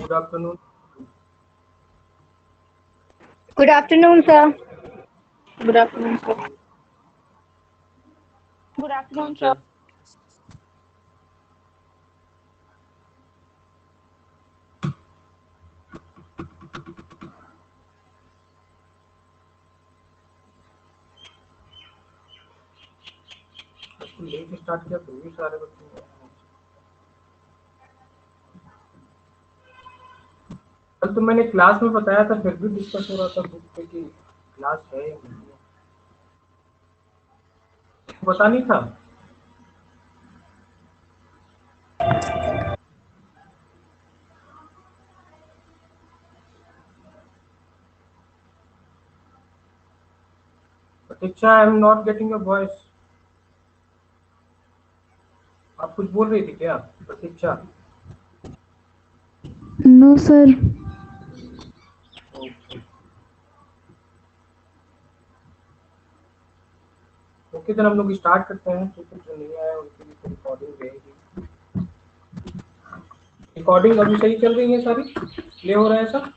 Good afternoon. Good afternoon, sir. Good afternoon, sir. Good afternoon, sir. Okay. तो let start किया तो भी सारे बच्चे ने। कल तो मैंने क्लास में बताया था, फिर भी डिस्कस हो रहा था बुक पे कि क्लास है या नहीं है। पता नहीं था। Pratiksha, I am not getting your voice. आप कुछ बोल रही थी क्या Pratiksha? No, sir. Okay. Okay, then हम लोग स्टार्ट करते हैं। ठीक है, जो नहीं आया उनके लिए रिकॉर्डिंग रहेगी। रिकॉर्डिंग अभी सही चल रही है, सारी प्ले हो रहा है सब।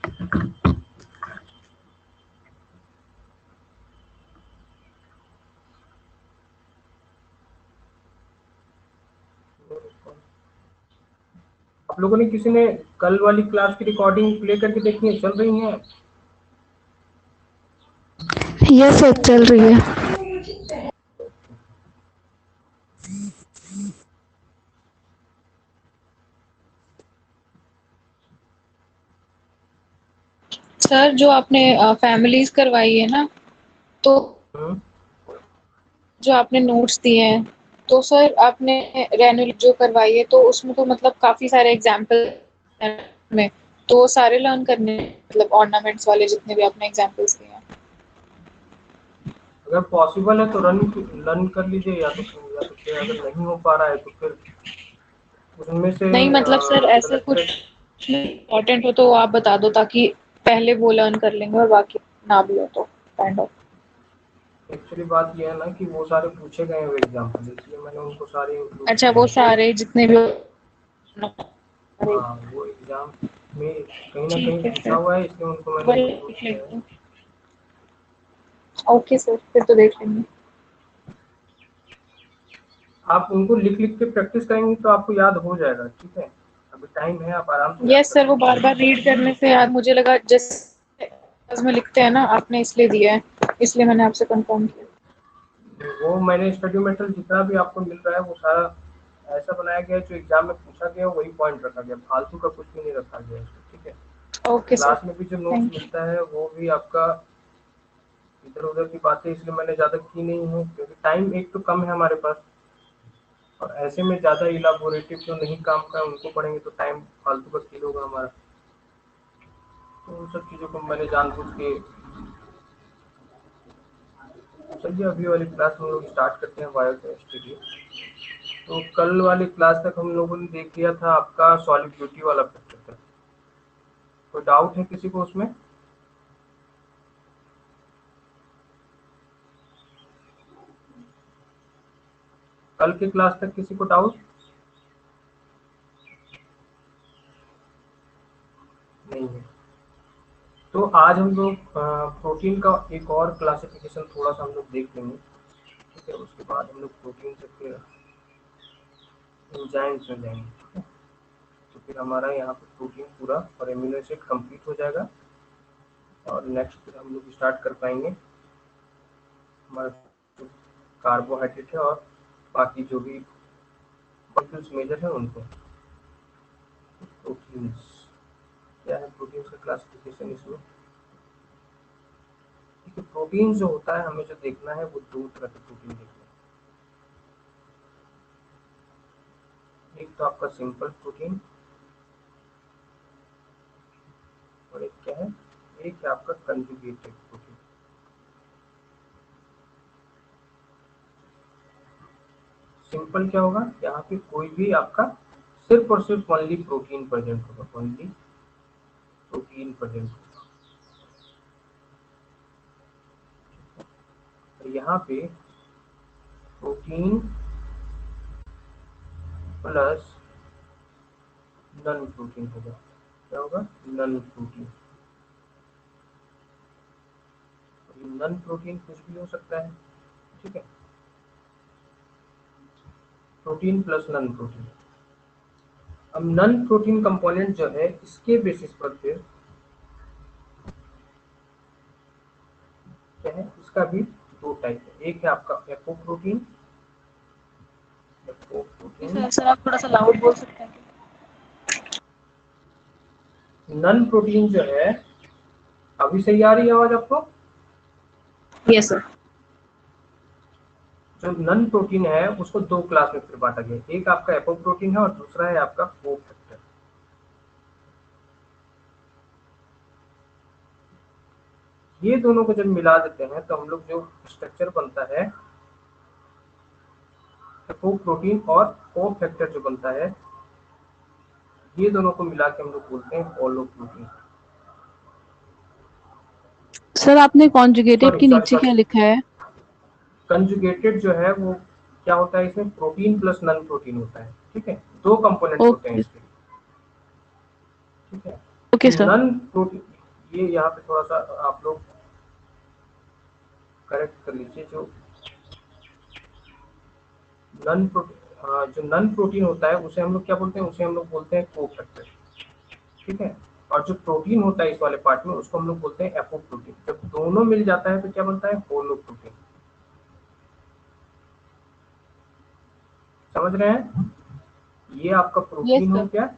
आप लोगों ने किसी ने कल वाली क्लास की रिकॉर्डिंग प्ले करके देखी है, चल रही है? Yes, sir. चल रही है. सर जो आपने फैमिलीज करवाई है ना, तो हम्म। जो आपने नोट्स दिए हैं, तो सर आपने रेनुल जो करवाई है तो उसमें तो मतलब काफी सारे एग्जाम्पल में, तो सारे लर्न करने हैं, मतलब ऑर्नामेंट्स वाले जितने भी आपने एग्जाम्पल्स दिए हैं। अगर पॉसिबल है तो रन लर्न कर लीजिए, या तो फिर अगर नहीं हो पा रहा है तो फिर उनमें से नहीं मतलब सर ऐसे गलत कुछ करेक्ट। इम्पोर्टेंट हो तो आप बता दो, ताकि पहले वो लर्न कर लेंगे और बाकी ना भी हो तो काइंड ऑफ। एक्चुअली बात ये है ना कि वो सारे पूछे गए हैं एग्जाम्पल, इसलिए मैंने उनको सारे इंक्लूड अच्छा, किए वो हैं। सारे जितने भी हाँ, वो एग्जाम में कहीं ना कहीं ठीक है पूछा सर, हुआ है, इसलिए उनको मैंने वही इंक्लूड देख किया है। लेते हैं। ओके सर, फिर तो देख लेंगे। आप उनको लिख लिख के प्रैक्टिस करेंगे तो आपको याद हो जाएगा। ठीक है, अभी टाइम है, आप आराम से याद यस कर सर, वो सकते बार बार रीड करने से याद, मुझे लगा जैसे में लिखते हैं ना, आपने इसलिए दिया है, इसलिए मैंने आपसे कंफर्म किया। हैं। वो मैंने स्टडी मटेरियल जितना भी आपको मिल रहा है वो सारा ऐसा बनाया गया है, जो एग्जाम में पूछा गया वही पॉइंट रखा गया, फालतू का कुछ भी नहीं रखा गया है इसमें। ठीक है, ओके सर, क्लास में भी जो नोट्स थैंक यू। मिलता है वो भी आपका इधर उधर की बातें इसलिए मैंने ज़्यादा की नहीं है, क्योंकि टाइम एक तो कम है हमारे पास, और ऐसे में ज़्यादा इलाबोरेटिव जो नहीं काम का है उनको पढ़ेंगे तो टाइम फालतू का किल होगा हमारा। तो उन सब चीज़ों को मैंने जानबूझ के। चलिए, अभी वाली क्लास हम लोग स्टार्ट करते हैं, बायोकेमिस्ट्री की। तो कल वाली क्लास तक हम लोगों ने देख लिया था आपका सॉलिबिलिटी वाला चैप्टर तक। कोई डाउट है किसी को उसमें? कल की क्लास तक किसी को डाउट नहीं है? तो आज हम लोग प्रोटीन का एक और क्लासिफिकेशन थोड़ा सा हम लोग देख लेंगे। ठीक है, उसके बाद हम लोग प्रोटीन से फिर एंजाइम्स में जाएंगे। ठीक है, तो फिर हमारा यहाँ पे प्रोटीन पूरा और एमिनो एसिड कंप्लीट हो जाएगा, और नेक्स्ट फिर हम लोग स्टार्ट कर पाएंगे हमारा कार्बोहाइड्रेट है और बाकी जो भी मॉलिक्यूल्स मेजर है उनको। प्रोटीन्स क्या है? प्रोटीन्स का क्लासिफिकेशन इसमें। ठीक है, प्रोटीन जो होता है हमें जो देखना है वो दो तरह के प्रोटीन देखना है। एक तो आपका सिंपल प्रोटीन, और एक क्या है, एक है आपका कंजुगेटेड प्रोटीन। सिंपल क्या होगा, यहाँ पे कोई भी आपका सिर्फ और सिर्फ ओनली प्रोटीन प्रेजेंट होगा, ओनली प्रोटीन प्रेजेंट होगा। और यहाँ पे प्रोटीन प्लस नॉन प्रोटीन होगा। क्या होगा, नन प्रोटीन। नन प्रोटीन कुछ भी हो सकता है, ठीक है, प्रोटीन प्लस नन प्रोटीन। अब नन प्रोटीन कंपोनेंट जो है इसके बेसिस पर फिर क्या है, इसका भी दो टाइप है। एक है आपका एपोप्रोटीन, सर आप थोड़ा सा लाउड बोल सकते हैं? नन प्रोटीन जो है, अभी सही आ रही है आवाज आपको? Yes sir. जो नन प्रोटीन है उसको दो क्लास में फिर बांटा गया, एक आपका एपोप्रोटीन है और दूसरा है आपका कोफैक्टर। ये दोनों को जब मिला देते हैं तो हम लोग जो स्ट्रक्चर बनता है एपोप्रोटीन और कोफैक्टर जो बनता है, ये दोनों को मिला के हम लोग बोलते हैं होलोप्रोटीन। सर आपने कॉन्जुगेटेड के नीचे सॉरी, क्या लिखा है? कंजुगेटेड जो है वो क्या होता है, इसमें प्रोटीन प्लस नन प्रोटीन होता है, ठीक है, दो कंपोनेंट्स होते हैं ओके इसके, ठीक है। Okay sir. नन प्रोटीन, ये यहाँ पे थोड़ा सा आप लोग करेक्ट कर लीजिए, जो नन प्रोटीन होता है उसे हम लोग क्या बोलते हैं, उसे हम लोग बोलते हैं कोफैक्टर, ठीक है। और जो प्रोटीन होता है इस वाले पार्ट में उसको हम लोग बोलते हैं एपोप्रोटीन। जब दोनों मिल जाता है तो क्या बनता है, होलोप्रोटीन। समझ रहे हैं? ये आपका यस प्रोटीन हो सर। गया,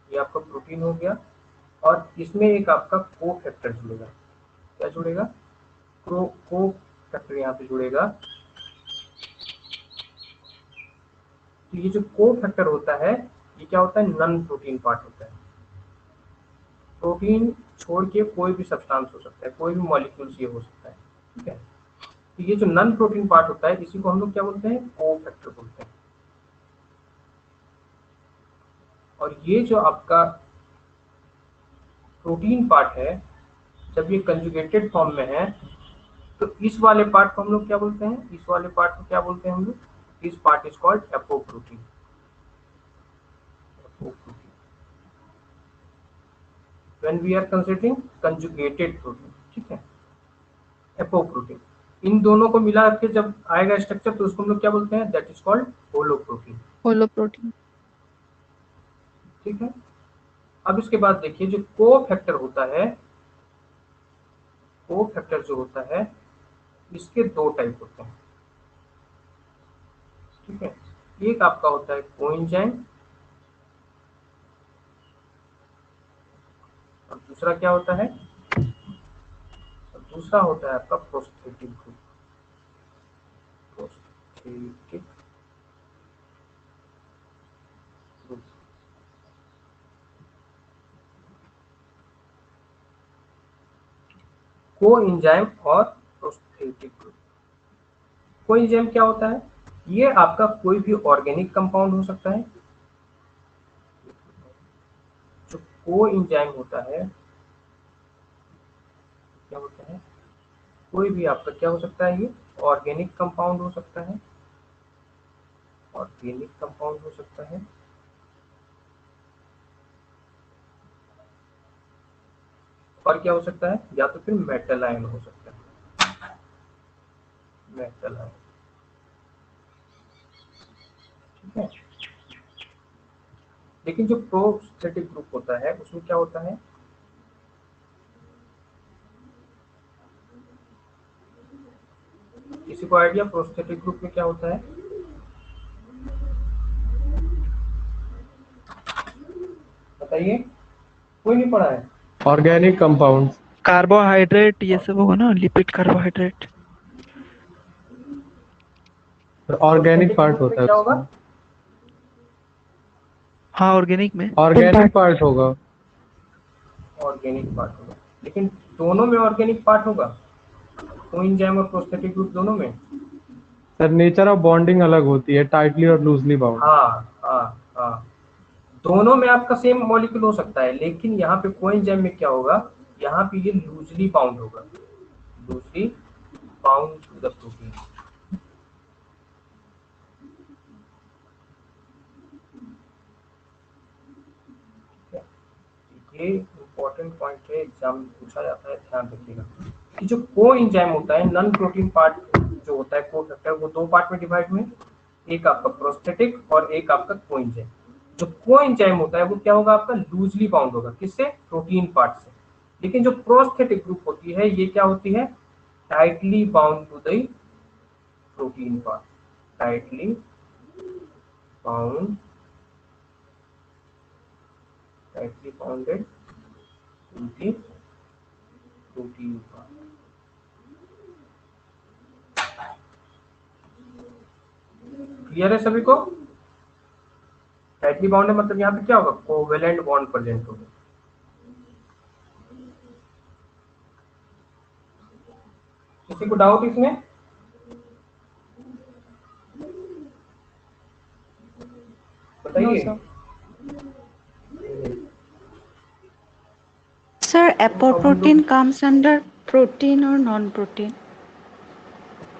ये आपका प्रोटीन हो गया, और इसमें एक आपका कोफैक्टर जुड़ेगा। क्या जुड़ेगा, कोफैक्टर यहाँ पे जुड़ेगा। तो ये जो कोफैक्टर होता है ये क्या होता है, नन प्रोटीन पार्ट होता है। प्रोटीन छोड़ के कोई भी सब्सटेंस हो सकता है, कोई भी मॉलिक्यूल्स ये हो सकता है, ठीक है। तो ये जो नन प्रोटीन पार्ट होता है इसी को हम लोग क्या बोलते हैं, कोफैक्टर बोलते हैं। और ये जो आपका प्रोटीन पार्ट है जब ये कंजुगेटेड फॉर्म में है तो इस वाले पार्ट को हम लोग क्या बोलते हैं, इस वाले पार्ट को क्या बोलते हैं हम लोग, this part is called apoprotein. When we are considering conjugated protein, ठीक है, एपोप्रोटीन। इन दोनों को मिला के जब आएगा स्ट्रक्चर तो उसको हम लोग क्या बोलते हैं, दैट इज कॉल्ड होलोप्रोटीन, होलोप्रोटीन। ठीक है। अब इसके बाद देखिए जो कोफैक्टर होता है, कोफैक्टर जो होता है इसके दो टाइप होते हैं, ठीक है। एक आपका होता है कोएंजाइम और दूसरा क्या होता है, और दूसरा होता है आपका prosthetic group, prosthetic group. Coenzyme और प्रोस्थेटिक ग्रुप। कोएंजाइम क्या होता है, ये आपका कोई भी ऑर्गेनिक कंपाउंड हो सकता है। जो कोएंजाइम होता है क्या होता है, कोई भी आपका क्या हो सकता है, ये ऑर्गेनिक कंपाउंड हो सकता है, ऑर्गेनिक कंपाउंड हो सकता है, और क्या हो सकता है, या तो फिर मेटल आयन हो सकता है, मेटल आयन, ठीक है। लेकिन जो प्रोस्थेटिक ग्रुप होता है उसमें क्या होता है, किसी को आइडिया प्रोस्थेटिक ग्रुप में क्या होता है, बताइए, कोई नहीं पढ़ा है? ऑर्गेनिक कंपाउंड, कार्बोहाइड्रेट ये सब होगा ना, lipid carbohydrate. Organic prosthetic part group में होता है क्या होगा, उसमें, हाँ ऑर्गेनिक में। ऑर्गेनिक पार्ट होगा। ऑर्गेनिक पार्ट होगा, लेकिन दोनों में ऑर्गेनिक पार्ट होगा, कोएंजाइम और प्रोस्थेटिक ग्रुप दोनों में। सर नेचर ऑफ बॉन्डिंग अलग होती है, टाइटली और लूजली बाउंड। हाँ हाँ हाँ, दोनों में आपका सेम मॉलिक्यूल हो सकता है, लेकिन यहाँ पे कोएंजाइम में क्या होगा, यहाँ पे ये लूजली बाउंड होगा, loosely bound to the protein. ये इम्पोर्टेंट पॉइंट है, एग्जाम में पूछा जाता है, ध्यान रखिएगा कि जो को एंजाइम होता है, नॉन प्रोटीन पार्ट जो होता है को फैक्टर, वो दो पार्ट में डिवाइड हुए, एक आपका प्रोस्थेटिक और एक आपका को एंजाइम। जो को एंजाइम होता है वो क्या होगा आपका, लूजली बाउंड होगा, किससे, प्रोटीन पार्ट से। लेकिन जो प्रोस्थेटिक ग्रुप होती है ये क्या होती है, tightly bound to the protein part, tightly bound, tightly bounded to the protein part. Clear है सभी को? टाइटली बाउंड है मतलब यहाँ पे क्या होगा, कोवेलेंट बॉन्ड प्रेजेंट होगा। किसी को डाउट इसमें? बताइए। Sir, अब हम apoprotein लोग comes under protein or non-protein?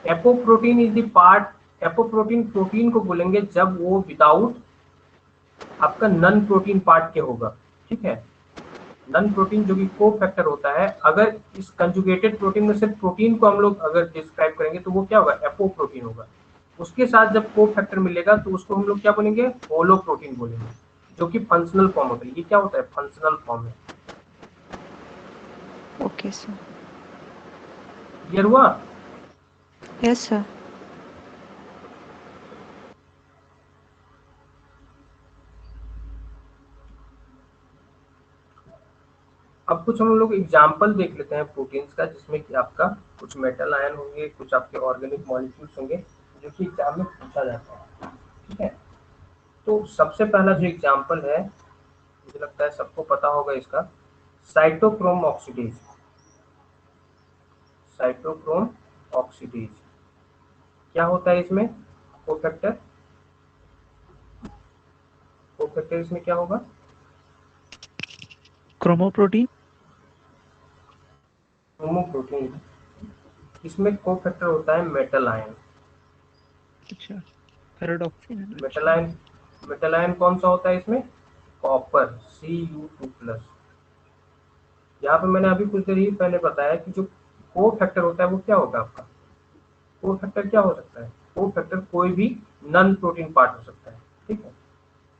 Apoprotein is the part, apoprotein protein को बोलेंगे जब वो विदाउट आपका नन प्रोटीन पार्ट के होगा, ठीक है। नन प्रोटीन जो कि को फैक्टर होता है, अगर इस कंजुगेटेड प्रोटीन में सिर्फ प्रोटीन को हम लोग अगर डिस्क्राइब करेंगे तो वो क्या होगा, एपोप्रोटीन होगा। उसके साथ जब को फैक्टर मिलेगा तो उसको हम लोग क्या बोलेंगे, होलो प्रोटीन बोलेंगे, जो कि फंक्शनल फॉर्म होता है। ये क्या होता है, फंक्शनल फॉर्म है। Okay, sir. क्लियर हुआ? Yes, sir. अब कुछ हम लोग एग्जाम्पल देख लेते हैं प्रोटीन्स का, जिसमें कि आपका कुछ मेटल आयन होंगे, कुछ आपके ऑर्गेनिक मॉलिक्यूल्स होंगे, जो कि एग्जाम में पूछा जाता है, ठीक है। तो सबसे पहला जो एग्जाम्पल है, मुझे लगता है सबको पता होगा इसका, साइटोक्रोम ऑक्सीडेज। साइटोक्रोम ऑक्सीडेज क्या होता है इसमें, कोफैक्टर, कोफैक्टर इसमें क्या होगा, क्रोमोप्रोटीन। क्रोमोप्रोटीन। इसमें कोफैक्टर होता है मेटल आयन। अच्छा, पैराडॉक्सिन। मेटल अच्छा। आयन, मेटल आयन कौन सा होता है इसमें, कॉपर, Cu2+। यहाँ पे मैंने अभी कुछ देर ही पहले बताया कि जो को फैक्टर होता है वो क्या होता है आपका, को फैक्टर क्या हो सकता है, को फैक्टर कोई भी नन प्रोटीन पार्ट हो सकता है, ठीक है।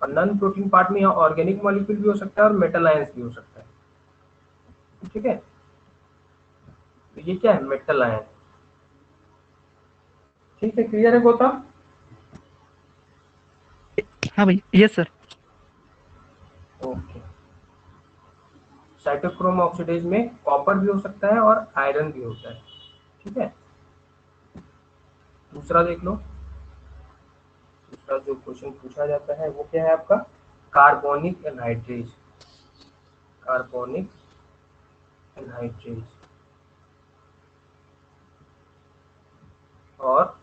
और नन प्रोटीन पार्ट में यहाँ ऑर्गेनिक मॉलिक्यूल भी हो सकता है और मेटल आयंस भी हो सकता है, ठीक है। तो ये क्या है, मेटल आयन, ठीक है। क्लियर है गौतम? हाँ भाई, yes sir. Okay. Cytochrome oxidase में कॉपर भी हो सकता है और आयरन भी होता है, ठीक है। दूसरा देख लो, दूसरा जो क्वेश्चन पूछा जाता है वो क्या है आपका, कार्बोनिक एनहाइड्रेज, कार्बोनिक एनहाइड्रेज और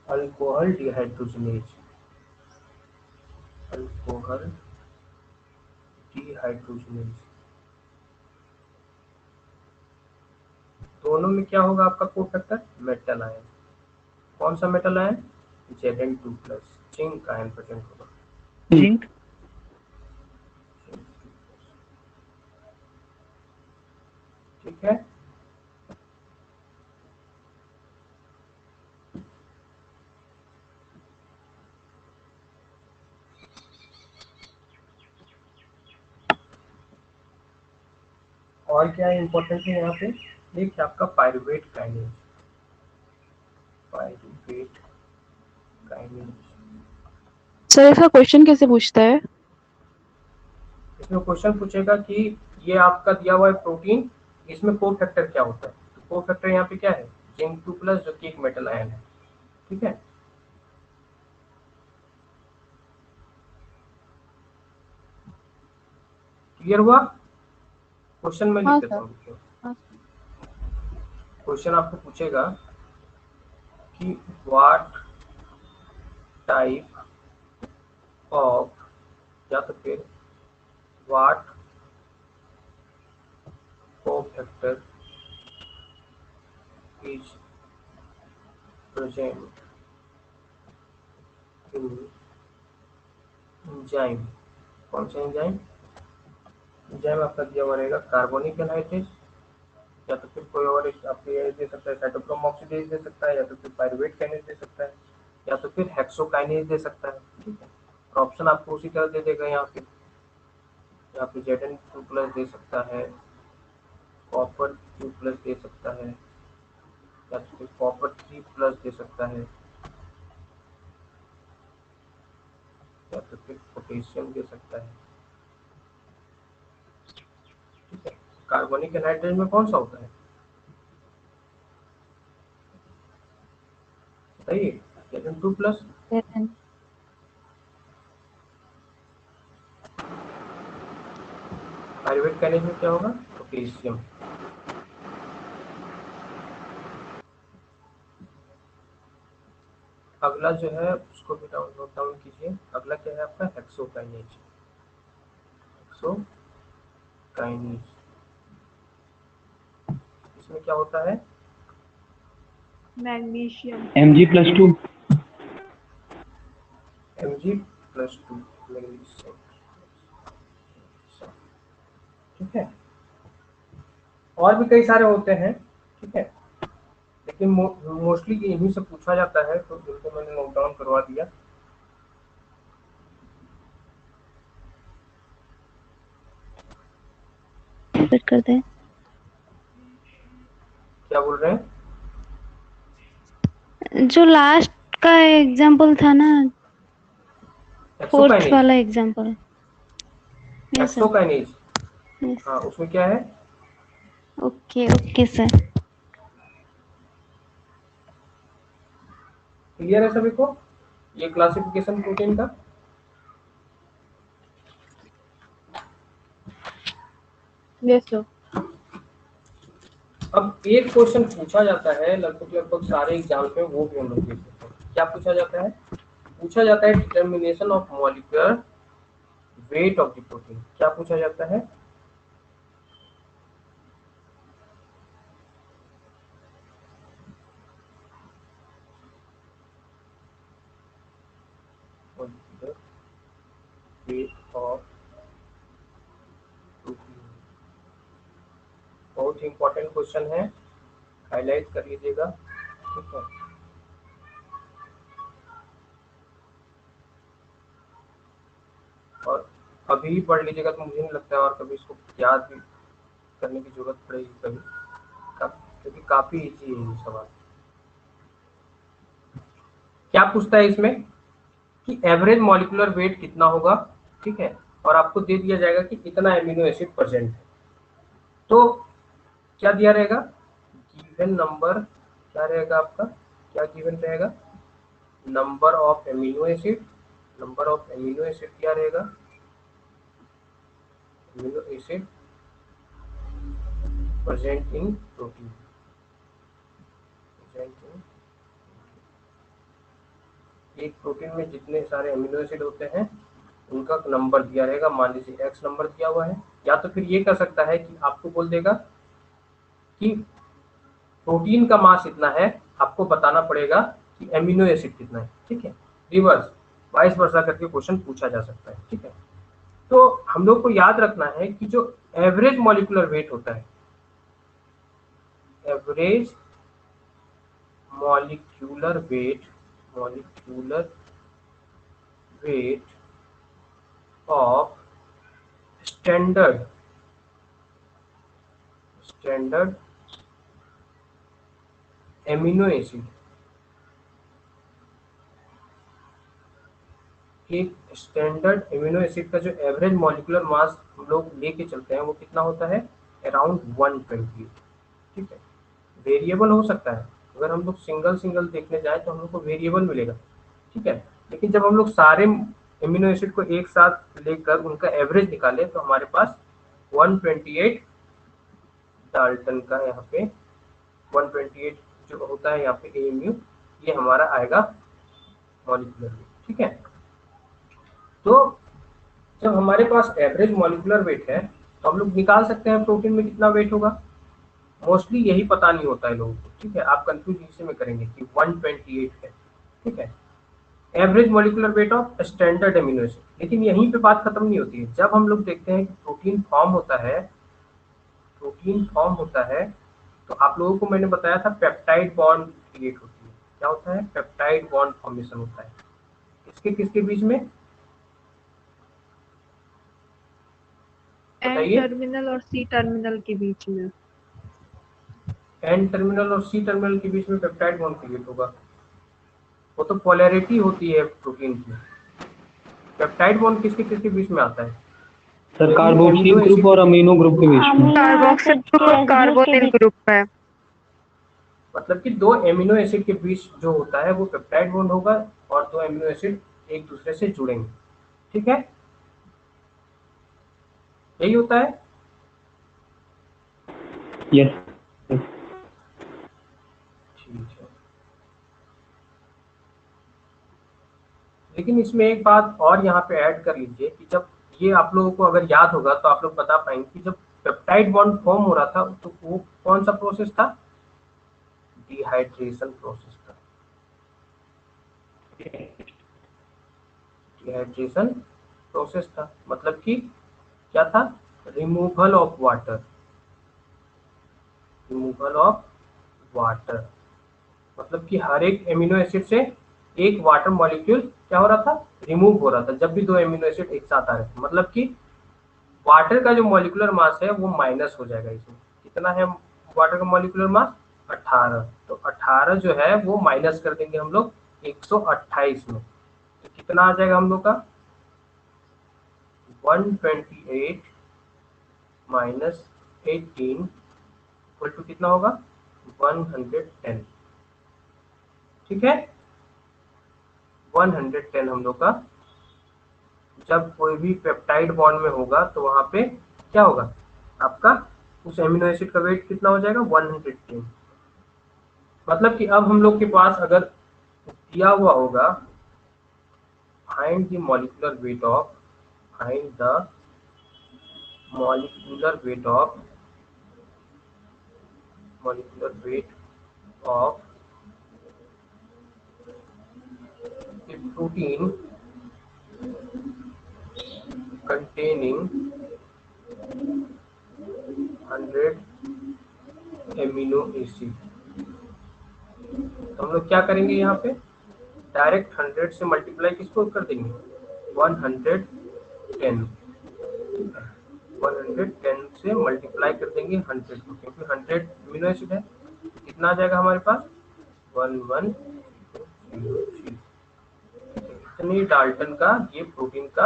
अल्कोहल डिहाइड्रोजनेज, अल्कोहल डिहाइड्रोजनेज। दोनों में क्या होगा आपका कोफैक्टर, मेटल आयन। कौन सा metal ion, Zn2+, zinc ion present होगा, जिंक। ठीक है। और क्या इंपॉर्टेंट है यहाँ पे, देखिए आपका pyruvate kinase, pyruvate kinase. Sir इसका क्वेश्चन कैसे पूछता है? इसमें क्वेश्चन पूछेगा कि ये आपका दिया हुआ है प्रोटीन, इसमें को फैक्टर क्या होता है। तो को फैक्टर यहाँ पे क्या है, Zn2+, जो कि एक मेटल आयन है, ठीक है। क्लियर हुआ? क्वेश्चन में लिख हाँ देता सर। हूँ। हाँ। क्वेश्चन आपको पूछेगा कि व्हाट टाइप ऑफ, या तो फिर what cofactor is present in enzyme. कौन सा एंजाइम, एंजाइम आपका दिया हुआ रहेगा कार्बोनिक एनहाइड्रेज, या तो फिर कोई और आपको ये दे सकता है, साइटोक्रोम ऑक्सीडेज दे सकता है, या तो फिर पायरुवेट काइनेज दे सकता है, या तो फिर हेक्सोकाइनेज दे सकता है। ठीक है, तो ऑप्शन आपको उसी तरह दे देगा। यहाँ पे Zn2+ दे सकता है, कॉपर 2+ दे सकता है, या तो फिर कॉपर 3+ दे सकता है, या तो फिर पोटेशियम दे सकता है। ठीक है, कार्बोनिक एनहाइड्रेज में कौन सा होता है बताइए? Zn2+। पायरुवेट काइनेज में क्या होगा? पोटेशियम। अगला जो है उसको भी नोट डाउन कीजिए। अगला क्या है आपका? हेक्सोकाइनेज। हेक्सोकाइनेज इसमें क्या होता है? मैग्नीशियम। Mg+2। Mg+2 magnesium. ठीक है, और भी कई सारे होते हैं। ठीक है, लेकिन मोस्टली इन्हीं से पूछा जाता है, तो इनको मैंने नोट डाउन करवा दिया। रिपीट कर दें। क्या बोल रहे हैं? जो लास्ट का एग्जाम्पल था ना, फोर्थ हेक्सोकाइनेज। वाला example. Yes sir. Hexokinase, yes. हाँ, उसमें क्या है? Okay okay sir. क्लियर है सभी को ये क्लासिफिकेशन प्रोटीन का? Yes sir. अब एक क्वेश्चन पूछा जाता है लगभग सारे एग्जाम में, वो भी हम लोग देख सकते हैं। क्या पूछा जाता है? पूछा जाता है determination of molecular weight of the protein. क्या पूछा जाता है? मॉलिक्यूलर वेट ऑफ प्रोटीन, बहुत ही इंपॉर्टेंट क्वेश्चन है, हाईलाइट कर लीजिएगा। ठीक है, और अभी पढ़ लीजिएगा तो मुझे नहीं लगता है और कभी इसको याद भी करने की जरूरत पड़ेगी कभी, क्योंकि काफी इजी है ये सवाल। क्या पूछता है इसमें कि एवरेज मॉलिक्यूलर वेट कितना होगा। ठीक है, और आपको दे दिया जाएगा कि कितना एमिनो एसिड प्रेजेंट है। तो क्या दिया रहेगा? गिवन नंबर क्या रहेगा आपका? क्या गिवन रहेगा? Number of amino acid. Number of amino acid क्या रहेगा? Amino acid present in protein. एक प्रोटीन में जितने सारे एमिनो एसिड होते हैं उनका नंबर दिया रहेगा। मान लीजिए एक्स नंबर दिया हुआ है, या तो फिर ये कर सकता है कि आपको बोल देगा कि प्रोटीन का मास इतना है, आपको बताना पड़ेगा कि एमिनो एसिड कितना है। ठीक है, रिवर्स वाइस वर्सा करके क्वेश्चन पूछा जा सकता है। ठीक है, तो हम लोग को याद रखना है कि जो एवरेज मॉलिक्यूलर वेट होता है, average molecular weight of standard amino acid, एक स्टैंडर्ड एमिनो एसिड का जो एवरेज मॉलिक्यूलर मास हम लोग लेके चलते हैं वो कितना होता है? अराउंड 120। ठीक है, वेरिएबल हो सकता है, अगर हम लोग सिंगल देखने जाए तो हम लोग को वेरिएबल मिलेगा। ठीक है, लेकिन जब हम लोग सारे एमिनो एसिड को एक साथ लेकर उनका एवरेज निकाले तो हमारे पास 128 डाल्टन का यहाँ पे 128 जो होता है यहाँ पे AMU, ये हमारा आएगा मॉलिक्यूलर वेट। ठीक है, तो जब हमारे पास एवरेज मॉलिक्यूलर वेट है तो हम लोग निकाल सकते हैं प्रोटीन में कितना वेट होगा। मोस्टली यही पता नहीं होता है लोगों को। ठीक है, आप कंफ्यूज इसी में करेंगे कि 128 है। ठीक है, average molecular weight of standard amino acid. लेकिन यहीं पे बात खत्म नहीं होती है। जब हम लोग देखते हैं कि प्रोटीन फॉर्म होता है तो आप लोगों को मैंने बताया था पेप्टाइड बॉन्ड क्रिएट होती है। क्या होता है? पेप्टाइड बॉन्ड फॉर्मेशन होता है। किसके किसके बीच में एन बताइए? टर्मिनल और सी टर्मिनल के बीच में। एन टर्मिनल और सी टर्मिनल के बीच में पेप्टाइड बॉन्ड क्रिएट होगा। वो तो पोलैरिटी होती है प्रोटीन की। पेप्टाइड बॉन्ड किसके किसके बीच में आता है? सर यदि कार्बोक्सिल एमिनो ग्रुप एसिड और अमीनो ग्रुप के बीच में। कार्बोक्सिल ग्रुप और कार्बोनिल ग्रुप है। मतलब कि दो एमिनो एसिड के बीच जो होता है वो पेप्टाइड बॉन्ड होगा और दो एमिनो एसिड एक दूसरे से जुड़ेंगे। ठीक है, यही होता है। यस। ठीक है, लेकिन इसमें एक बात और यहाँ पे ऐड कर लीजिए कि जब ये आप लोगों को अगर याद होगा तो आप लोग बता पाएंगे कि जब पेप्टाइड बॉन्ड फॉर्म हो रहा था तो वो कौन सा प्रोसेस था? डिहाइड्रेशन प्रोसेस था। डिहाइड्रेशन प्रोसेस था मतलब कि क्या था? Removal of water. Removal of water मतलब कि हर एक एमिनो एसिड से एक वाटर मॉलिक्यूल क्या हो रहा था? रिमूव हो रहा था जब भी दो एमिनो एसिड एक साथ आ रहे थे। मतलब कि वाटर का जो मॉलिक्यूलर मास है वो माइनस हो जाएगा। इसमें कितना है वाटर का मॉलिक्यूलर मास? 18। तो 18 जो है वो माइनस कर देंगे हम लोग 128 में, तो कितना आ जाएगा हम लोग का? 128 माइनस 18 इक्वल टू कितना होगा? 110। ठीक है, 110 हम लोग का जब कोई भी पेप्टाइड बॉन्ड में होगा तो वहां पे क्या होगा? आपका उस एमिनो एसिड का वेट कितना हो जाएगा? 110। मतलब कि अब हम लोग के पास अगर दिया हुआ होगा find the molecular weight of find the molecular weight of molecular weight of a protein containing 100 amino acid. तो हम लोग क्या करेंगे? यहाँ पे डायरेक्ट 100 से मल्टीप्लाई किसको कर देंगे? 110। 110 से मल्टीप्लाई कर देंगे 100 को, क्योंकि 100 एमिनो एसिड है। तो कितना आ जाएगा हमारे पास? 1103। इतनी डाल्टन का ये प्रोटीन का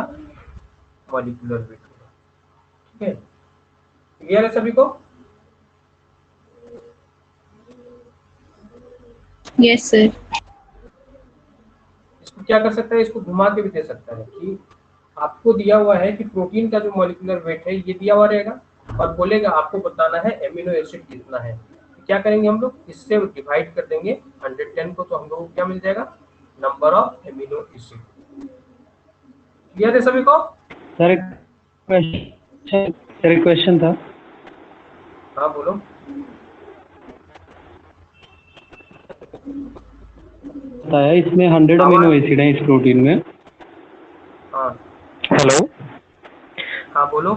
मॉलिक्यूलर वेट होगा। ठीक है, क्लियर है सभी को? Yes sir. इसको क्या कर सकता है? इसको घुमा के भी दे सकता है कि आपको दिया हुआ है कि प्रोटीन का जो मॉलिक्यूलर वेट है ये दिया हुआ रहेगा और बोलेगा आपको बताना है एमिनो एसिड कितना है। तो क्या करेंगे हम लोग? इससे डिवाइड कर देंगे 110 को, तो हम लोग को क्या मिल जाएगा? Number of amino acid. Clear है सभी को? सर एक क्वेश्चन था। हाँ बोलो। बताया इसमें 100 अमीनो आवाज। एसिड है इस प्रोटीन में। हाँ हेलो। हाँ बोलो।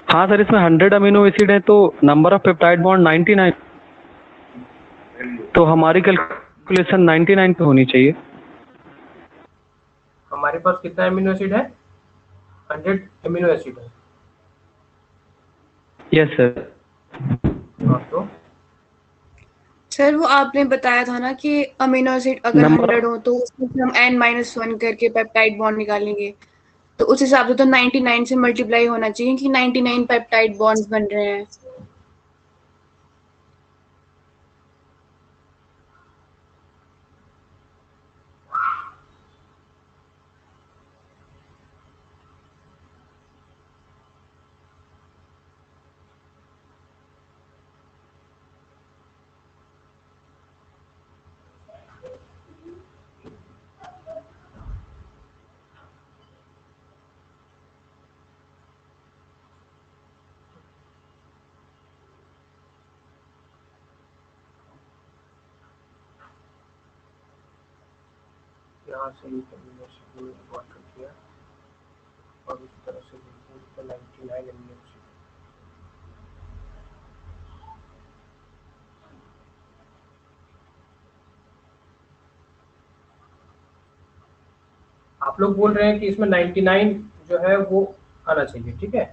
हाँ सर, इसमें 100 अमीनो एसिड है तो नंबर ऑफ पेप्टाइड बॉन्ड 99, तो हमारी कैलकुलेशन 99 पे होनी चाहिए। हमारे पास कितना एमिनो एसिड है? 100 एमिनो एसिड है। Yes sir. हाँ तो सर वो आपने बताया था ना कि अमीनो एसिड अगर नंबर 100 हो तो उसमें से हम n-1 करके पेप्टाइड बॉन्ड निकालेंगे, तो उस हिसाब से तो 99 से मल्टीप्लाई होना चाहिए कि 99 पेप्टाइड बॉन्ड्स बन रहे हैं। यहाँ से ही एमिनो एसिड वाटर किया। 99 अमीनो एसिड। आप लोग बोल रहे हैं कि इसमें 99 जो है वो आना चाहिए, ठीक है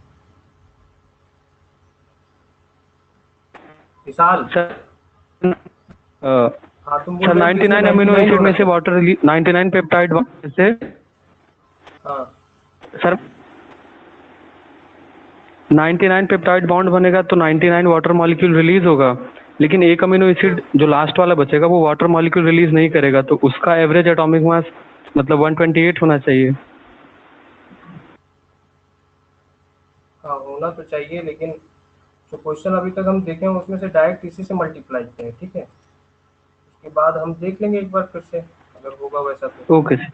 विशाल? सर हाँ तुम बोल सर रहे हो कि इसमें 99 अमीनो 99 एसिड होना में से चाहिए। वाटर 99 पेप्टाइड बॉन्ड से हाँ सर 99 पेप्टाइड बॉन्ड बनेगा तो 99 वाटर मॉलिक्यूल रिलीज होगा, लेकिन एक अमीनो एसिड जो लास्ट वाला बचेगा वो वाटर मॉलिक्यूल रिलीज नहीं करेगा, तो उसका एवरेज एटॉमिक मास मतलब 128 होना चाहिए। हाँ होना तो चाहिए, लेकिन जो क्वेश्चन अभी तक हम देखे हैं उसमें से डायरेक्ट इसी से मल्टीप्लाई किए हैं, ठीक है। उसके बाद हम देख लेंगे एक बार फिर से अगर होगा वैसा तो। Okay sir,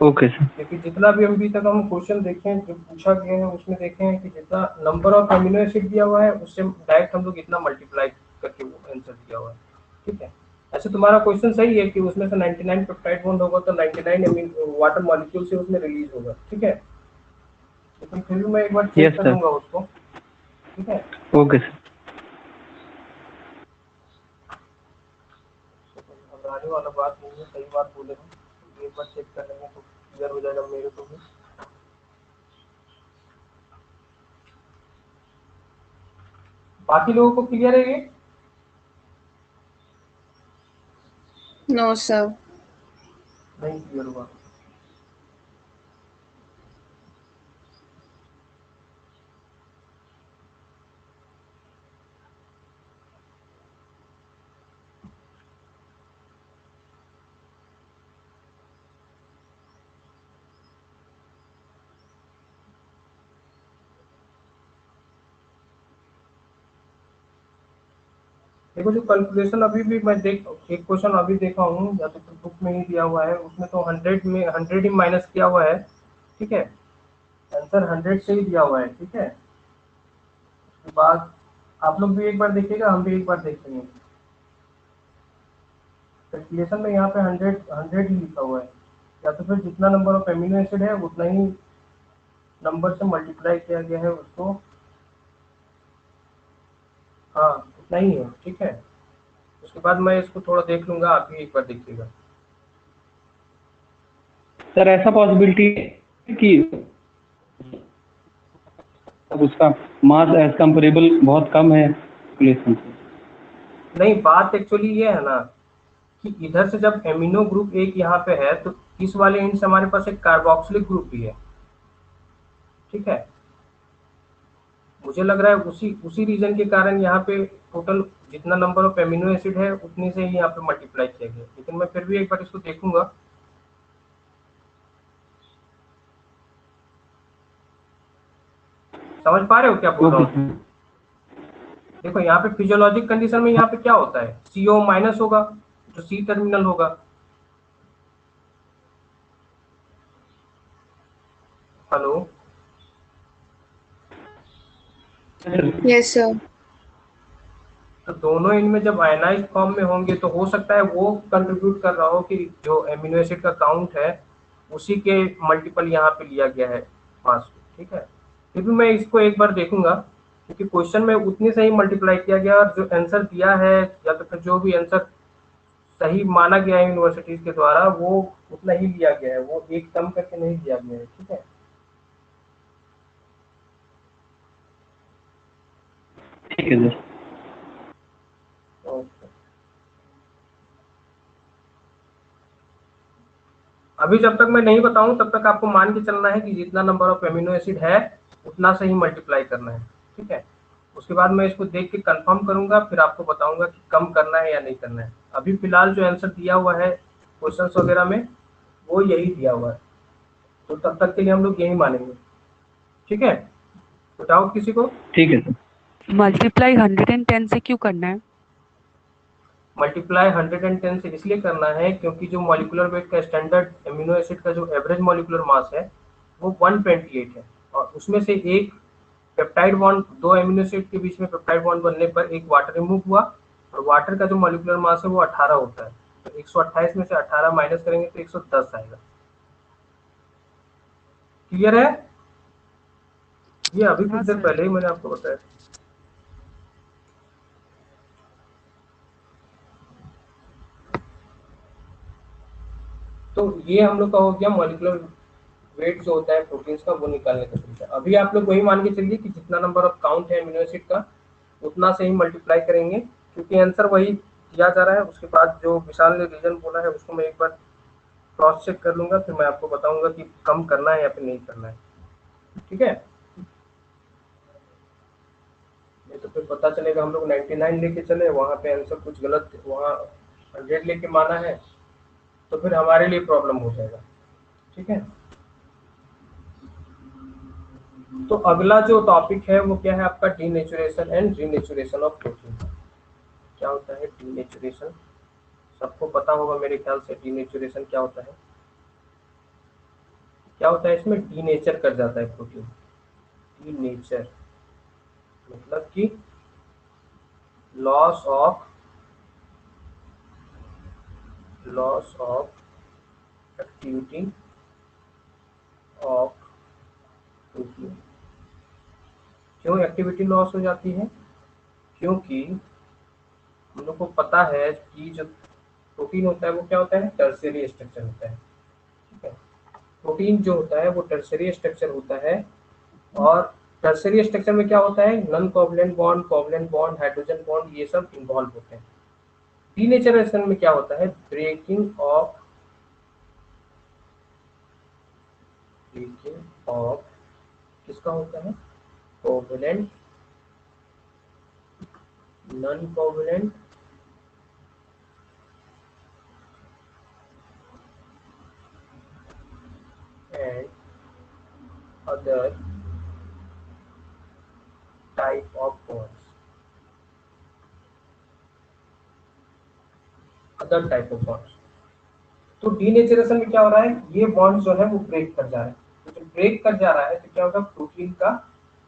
okay sir. क्योंकि जितना भी अभी तक हम क्वेश्चन देखे हैं जो पूछा गया है उसमें देखे हैं कि जितना नंबर ऑफ अमीनो एसिड दिया हुआ है उससे डायरेक्ट हम लोग इतना मल्टीप्लाई करके वो आंसर दिया हुआ है, ठीक है। ऐसे तुम्हारा क्वेश्चन सही है कि उसमें से 99 पेप्टाइड बॉन्ड होगा तो 99 अमीनो वाटर मॉलिक्यूल से उसमें रिलीज होगा, ठीक है। लेकिन फिर भी मैं एक बार चेक यस कर सर। लूंगा उसको, ठीक है। Okay sir. घबराने वाला बात नहीं है, सही बात बोले हम, एक बार चेक कर लेंगे तो क्लियर हो जाएगा मेरे को भी। बाकी लोगों को क्लियर है ये? No sir. नहीं क्लियर हुआ। देखो जो कैलकुलेशन अभी भी मैं देख एक क्वेश्चन अभी देखा हूँ या तो बुक में ही दिया हुआ है, उसमें तो 100 में 100 ही माइनस किया हुआ है, ठीक है। आंसर 100 से ही दिया हुआ है, ठीक है। उसके बाद आप लोग भी एक बार देखिएगा, हम भी एक बार देखेंगे। कैलकुलेशन में यहाँ पे 100 ही लिखा हुआ है, या तो फिर जितना नंबर ऑफ एमिनो एसिड है उतना ही नंबर से मल्टीप्लाई किया गया है उसको, हाँ उतना ही है, ठीक है। उसके बाद मैं इसको थोड़ा देख लूंगा, आप भी एक बार देखिएगा। सर ऐसा पॉसिबिलिटी है कि अब उसका मास एज कंपेरेबल बहुत कम है कैलकुलेशन से? नहीं, बात एक्चुअली ये है ना कि इधर से जब एमिनो ग्रुप एक यहाँ पे है तो इस वाले एंड से हमारे पास एक कार्बोक्सिलिक ग्रुप भी है, ठीक है। मुझे लग रहा है उसी उसी रीजन के कारण यहाँ पे टोटल जितना नंबर ऑफ एमिनो एसिड है उतने से ही यहाँ पे मल्टीप्लाई किया गया, लेकिन मैं फिर भी एक बार इसको देखूंगा। समझ पा रहे हो क्या बोल रहा ओके हूँ? सर। देखो यहाँ पे फिजियोलॉजिक कंडीशन में यहाँ पे क्या होता है, CO माइनस होगा जो C टर्मिनल होगा। Hello, yes sir. तो दोनों इनमें जब आयनाइज फॉर्म में होंगे तो हो सकता है वो कंट्रीब्यूट कर रहा हो कि जो एमिनो एसिड का काउंट है उसी के मल्टीपल यहाँ पे लिया गया है मास को, ठीक है। फिर भी मैं इसको एक बार देखूंगा क्योंकि क्वेश्चन में उतने से ही मल्टीप्लाई किया गया और जो आंसर दिया है या तो फिर जो भी आंसर सही माना गया है यूनिवर्सिटीज के द्वारा वो उतना ही लिया गया है, वो एक कम करके नहीं दिया गया है, ठीक है। ठीक है सर। ओके। अभी जब तक मैं नहीं बताऊं तब तक आपको मान के चलना है कि जितना नंबर ऑफ एमिनो एसिड है उतना से ही मल्टीप्लाई करना है, ठीक है। उसके बाद मैं इसको देख के कंफर्म करूंगा, फिर आपको बताऊंगा कि कम करना है या नहीं करना है। अभी फिलहाल जो आंसर दिया हुआ है क्वेश्चंस वगैरह में वो यही दिया हुआ है, तो तब तक के लिए हम लोग यही मानेंगे, ठीक है। तो डाउट किसी को? ठीक है सर। मल्टीप्लाई 110 से क्यों करना है? मल्टीप्लाई 110 से इसलिए करना है क्योंकि जो मॉलिक्यूलर वेट का स्टैंडर्ड एमिनो एसिड का जो एवरेज मॉलिक्यूलर मास है वो 128 है, और उसमें से एक पेप्टाइड बॉन्ड, दो एमिनो एसिड के बीच में पेप्टाइड बॉन्ड बनने पर एक वाटर रिमूव हुआ, और वाटर का जो मॉलिक्यूलर मास है वो 18 होता है, तो 128 में से 18 माइनस करेंगे तो 110 आएगा। क्लियर है? ये अभी हाँ कुछ देर सर। पहले ही मैंने आपको बताया। तो ये हम लोग का हो गया मॉलिक्यूलर वेट जो होता है प्रोटीन्स का, वो निकालने का तरीका। अभी आप लोग वही मान के चलिए कि जितना नंबर ऑफ काउंट है अमीनो एसिड का उतना से ही मल्टीप्लाई करेंगे, क्योंकि आंसर वही दिया जा रहा है। उसके बाद जो विशाल ने रीजन बोला है उसको मैं एक बार क्रॉस चेक कर लूंगा, फिर मैं आपको बताऊंगा कि कम करना है या फिर नहीं करना है। ठीक है, नहीं तो फिर पता चलेगा हम लोग 99 लेके चले, वहां पे आंसर कुछ गलत, वहां 100 लेके माना है, तो फिर हमारे लिए प्रॉब्लम हो जाएगा। ठीक है, तो अगला जो टॉपिक है वो क्या है आपका, denaturation and renaturation of protein. क्या होता है डीनेचुरेशन? सबको पता होगा मेरे ख्याल से डीनेचुरेशन क्या होता है। क्या होता है इसमें, डीनेचर कर जाता है प्रोटीन। डीनेचर मतलब कि loss of activity of protein. क्यों एक्टिविटी लॉस हो जाती है? क्योंकि हम लोग को पता है कि जो प्रोटीन होता है वो क्या होता है, टर्शियरी स्ट्रक्चर होता है। ठीक है, प्रोटीन जो होता है वो टर्शियरी स्ट्रक्चर होता है, और टर्शियरी स्ट्रक्चर में क्या होता है, non covalent bond, covalent bond, hydrogen bond, ये सब इन्वॉल्व होते हैं। डीनेचरेशन में क्या होता है, ब्रेकिंग ऑफ किसका होता है, covalent, non covalent and other type of bonds. Other type of bonds. तो डीनेचरेशन में क्या हो रहा है, ये बॉन्ड जो है वो ब्रेक कर जा रहा है। तो जब ब्रेक कर जा रहा है तो क्या होगा, प्रोटीन का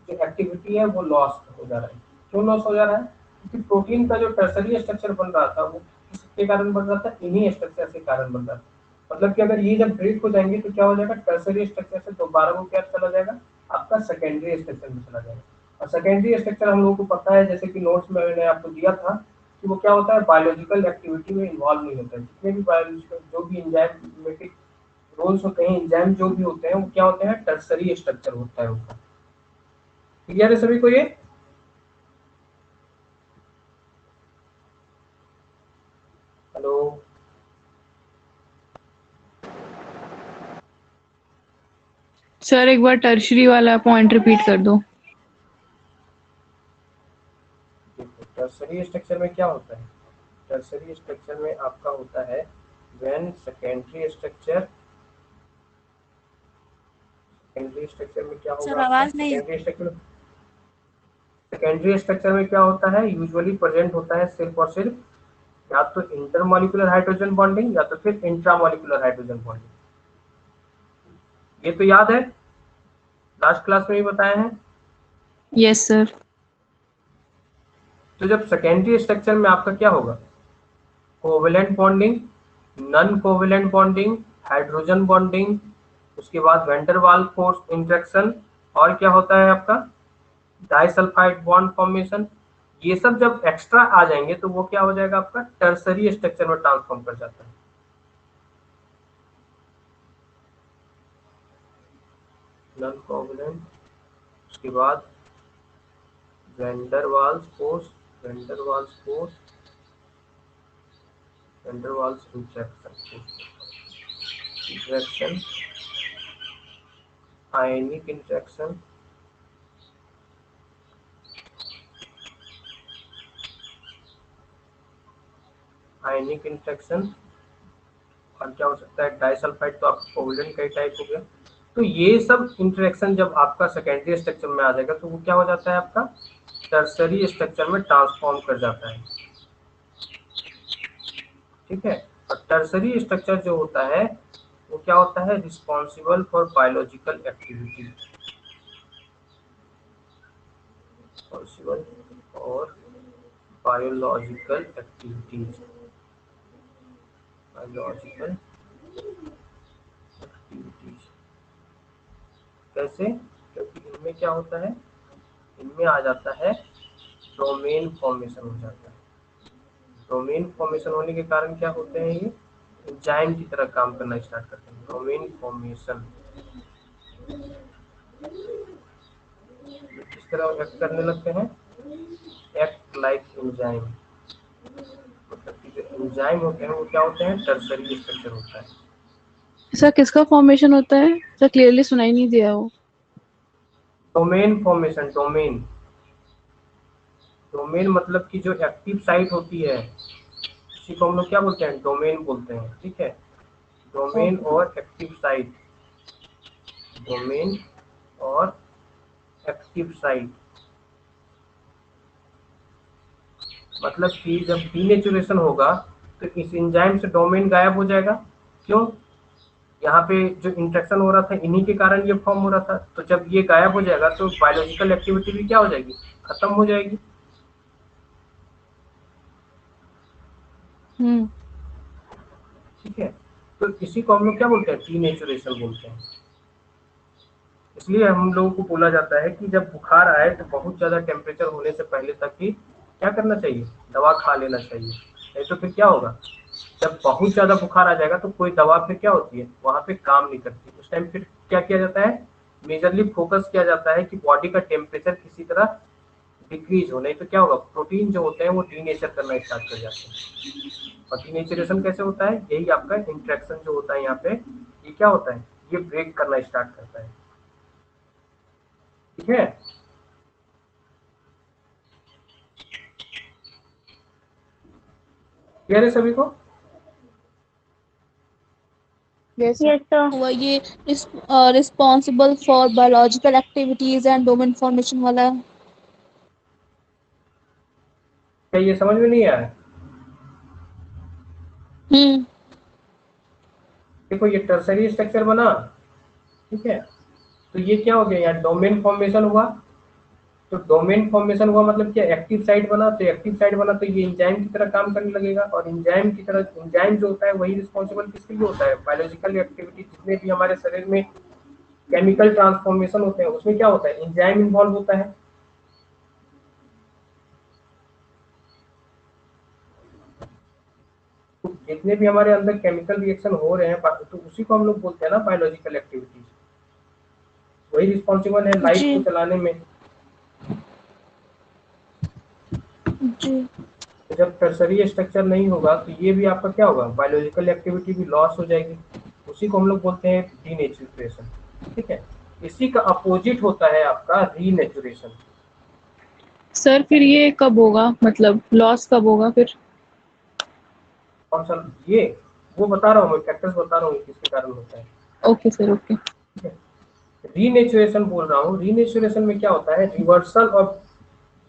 जो एक्टिविटी है वो लॉस हो जा रहा है। क्यों लॉस हो जा रहा है, क्योंकि प्रोटीन का जो टर्सरी स्ट्रक्चर बन रहा था वो किसके कारण बन रहा था, इन्हीं स्ट्रक्चर के कारण बन रहा था। मतलब कि अगर ये जब ब्रेक हो जाएंगे तो क्या हो जाएगा, टर्सरी स्ट्रक्चर से दोबारा वो क्या चला जाएगा, आपका सेकेंडरी स्ट्रक्चर में चला जाएगा। और सेकेंडरी स्ट्रक्चर हम लोगों को पता है, जैसे कि नोट्स में मैंने आपको दिया था, कि वो क्या होता है, बायोलॉजिकल एक्टिविटी में इन्वॉल्व नहीं होता है। जितने भी बायोलॉजिकल जो भी एंजाइमेटिक रोल्स होते हैं, एंजाइम जो भी होते हैं, वो क्या होते हैं, टर्सरी स्ट्रक्चर होता है उनका। क्लियर है सभी को ये? हेलो, सर एक बार टर्शरी वाला पॉइंट रिपीट कर दो। देखो टर्सरी स्ट्रक्चर में क्या होता है, टर्सरी स्ट्रक्चर में आपका होता है when secondary structure, secondary structure में क्या होगा आपका, सेकेंडरी स्ट्रक्चर में क्या होता है, यूजुअली प्रेजेंट होता है सिर्फ और सिर्फ या तो इंटरमॉलिक्यूलर हाइड्रोजन बॉन्डिंग या तो फिर इंट्रामॉलिक्यूलर हाइड्रोजन बॉन्डिंग। ये तो याद है, लास्ट क्लास में ही बताए हैं। Yes sir. तो जब सेकेंडरी स्ट्रक्चर में आपका क्या होगा, covalent bonding, non covalent bonding, hydrogen bonding, उसके बाद van der Waals force interaction, और क्या होता है आपका, डाइसल्फाइड बॉन्ड फॉर्मेशन। ये सब जब एक्स्ट्रा आ जाएंगे तो वो क्या हो जाएगा, आपका टर्सरी स्ट्रक्चर में ट्रांसफॉर्म कर जाता है। नॉन कोवेलेंट, उसके बाद van der Waals force, van der Waals force, van der Waals interaction, ionic interaction, ionic interaction, और क्या हो सकता है, डाइसल्फाइड, तो आपका कोवेलेंट का ही टाइप हो गया। तो ये सब इंटरेक्शन जब आपका सेकेंडरी स्ट्रक्चर में आ जाएगा तो वो क्या हो जाता है, आपका टर्सरी स्ट्रक्चर में ट्रांसफॉर्म कर जाता है। ठीक है, और टर्सरी स्ट्रक्चर जो होता है वो क्या होता है, responsible for biological activity, responsible for biological activities, biological activities. कैसे, क्योंकि इनमें क्या होता है, इनमें आ जाता है डोमेन फॉर्मेशन हो जाता है। डोमेन फॉर्मेशन होने के कारण क्या होते हैं, ये एंजाइम की तरह काम करना स्टार्ट करते हैं। डोमेन फॉर्मेशन किस तरह एक्ट करने लगते हैं, एक्ट लाइक एंजाइम। मतलब कि जो एंजाइम होते हैं वो क्या होते हैं, टर्सरी स्ट्रक्चर होता है। सर किसका फॉर्मेशन होता है सर, क्लियरली सुनाई नहीं दिया वो। डोमेन फॉर्मेशन, डोमेन, डोमेन मतलब कि जो एक्टिव साइट होती है, इसी को हम लोग क्या बोलते हैं, डोमेन बोलते हैं। ठीक है, डोमेन और एक्टिव साइट, डोमेन और एक्टिव साइट। मतलब कि जब डीनेचुरेशन होगा तो इस एंजाइम से डोमेन गायब हो जाएगा। क्यों, यहाँ पे जो इंट्रैक्शन हो रहा था इन्हीं के कारण ये फॉर्म हो रहा था। तो जब ये गायब हो जाएगा तो बायोलॉजिकल एक्टिविटी भी क्या हो जाएगी, खत्म हो जाएगी। ठीक है, तो इसी को हम लोग क्या बोलते हैं, डीनेचुरेशन बोलते हैं। इसलिए हम लोगों को बोला जाता है कि जब बुखार आए तो बहुत ज़्यादा टेम्परेचर होने से पहले तक ही क्या करना चाहिए, दवा खा लेना चाहिए। नहीं तो फिर क्या होगा, जब बहुत ज़्यादा बुखार आ जाएगा तो कोई दवा फिर क्या होती है, वहाँ पे काम नहीं करती। उस टाइम फिर क्या किया जाता है, मेजरली फोकस किया जाता है कि बॉडी का टेम्परेचर किसी तरह डिक्रीज हो। नहीं तो क्या होगा, प्रोटीन जो होते हैं वो डीनेचर करना स्टार्ट कर जाते हैं। और डीनेचरेशन कैसे होता है, यही आपका इंट्रैक्शन जो होता है यहाँ पे, ये क्या होता है, ये ब्रेक करना स्टार्ट करता है। ठीक है, क्लियर है सभी को? यस हुआ ये responsible for biological activities and domain formation वाला। क्या ये समझ में नहीं आया? देखो ये टर्सरी स्ट्रक्चर बना, ठीक है, तो ये क्या हो गया, यहाँ डोमेन फॉर्मेशन हुआ। तो डोमेन फॉर्मेशन हुआ मतलब क्या, एक्टिव साइट बना। तो एक्टिव साइट बना तो ये एंजाइम की तरह काम करने लगेगा। और एंजाइम की तरह, एंजाइम जो होता है वही रिस्पॉन्सिबल किसके लिए होता है, बायोलॉजिकल एक्टिविटी। जितने भी हमारे शरीर में केमिकल ट्रांसफॉर्मेशन होते हैं उसमें क्या होता है, एंजाइम इन्वॉल्व होता है। तो जितने भी हमारे अंदर केमिकल रिएक्शन हो रहे हैं तो उसी को हम लोग बोलते हैं ना बायोलॉजिकल एक्टिविटीज। वही रिस्पॉन्सिबल है लाइफ जी को चलाने में। जी तो जब टर्सरी स्ट्रक्चर नहीं होगा तो ये भी आपका क्या होगा, बायोलॉजिकल एक्टिविटी भी लॉस हो जाएगी। उसी को हम लोग बोलते हैं डीनेचुरेशन। ठीक है, इसी का अपोजिट होता है आपका रीनेचुरेशन। सर फिर ये कब होगा, मतलब लॉस कब होगा फिर? और सर ये वो बता रहा हूँ मैं, फैक्टर्स बता रहा हूँ किसके कारण होता है। Okay sir, okay. ठीक है, रीनेचुरेशन बोल रहा हूँ। रीनेचुरेशन में क्या होता है, रिवर्सल ऑफ,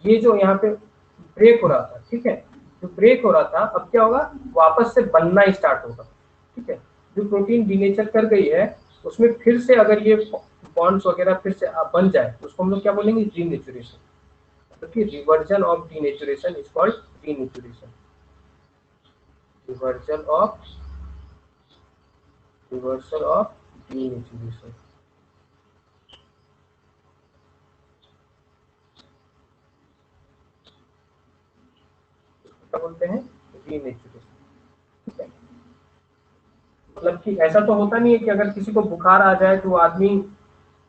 ये जो यहाँ पे ब्रेक हो रहा था, ठीक है, जो ब्रेक हो रहा था अब क्या होगा, वापस से बनना स्टार्ट होगा। ठीक है, जो प्रोटीन डीनेचर कर गई है उसमें फिर से अगर ये बॉन्ड्स वगैरह फिर से बन जाए तो उसको हम लोग क्या बोलेंगे, रीनेचुरेशन। क्योंकि reversion of denaturation is called renaturation. Reversion of, reversal of denaturation. क्या बोलते हैं, रीनेचुरेशन। ठीक है, मतलब कि ऐसा तो होता नहीं है कि अगर किसी को बुखार आ जाए तो आदमी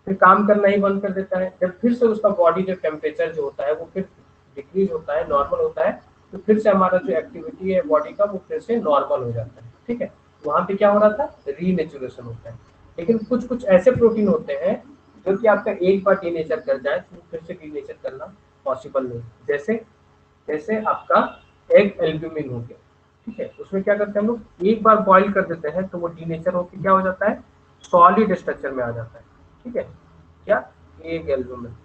फिर काम करना ही बंद कर देता है। जब फिर से उसका बॉडी जो टेम्परेचर जो होता है वो फिर डिक्रीज होता है, नॉर्मल होता है, तो फिर से हमारा जो एक्टिविटी है बॉडी का वो फिर से नॉर्मल हो जाता है। ठीक है, वहाँ पे क्या हो रहा था, रीनेचुरेशन होता है। लेकिन कुछ कुछ ऐसे प्रोटीन होते हैं जो कि आपका एक बार डीनेचर कर जाए तो फिर से डीनेचर करना पॉसिबल नहीं। जैसे जैसे आपका एग एल्ब्यूमिन हो गया। ठीक है, उसमें क्या करते हैं हम लोग, एक बार बॉईल कर देते हैं तो वो डीनेचर होकर क्या हो जाता है, सॉलिड स्ट्रक्चर में आ जाता है। ठीक है, क्या, एग एल्ब्यूमिन।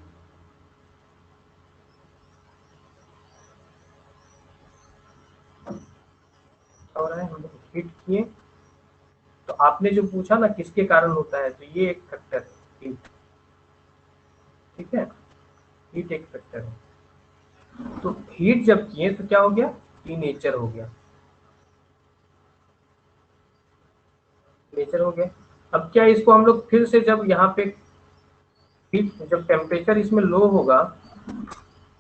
हो रहा है, हम लोग हिट किए तो आपने जो पूछा ना किसके कारण होता है, तो ये एक फैक्टर है, हीट। ठीक है, हीट एक फैक्टर है। तो हीट जब किए तो क्या हो गया, डीनेचर हो गया, नेचर हो गया। अब क्या इसको हम लोग फिर से जब यहाँ पे ठीक, जब टेम्परेचर इसमें लो होगा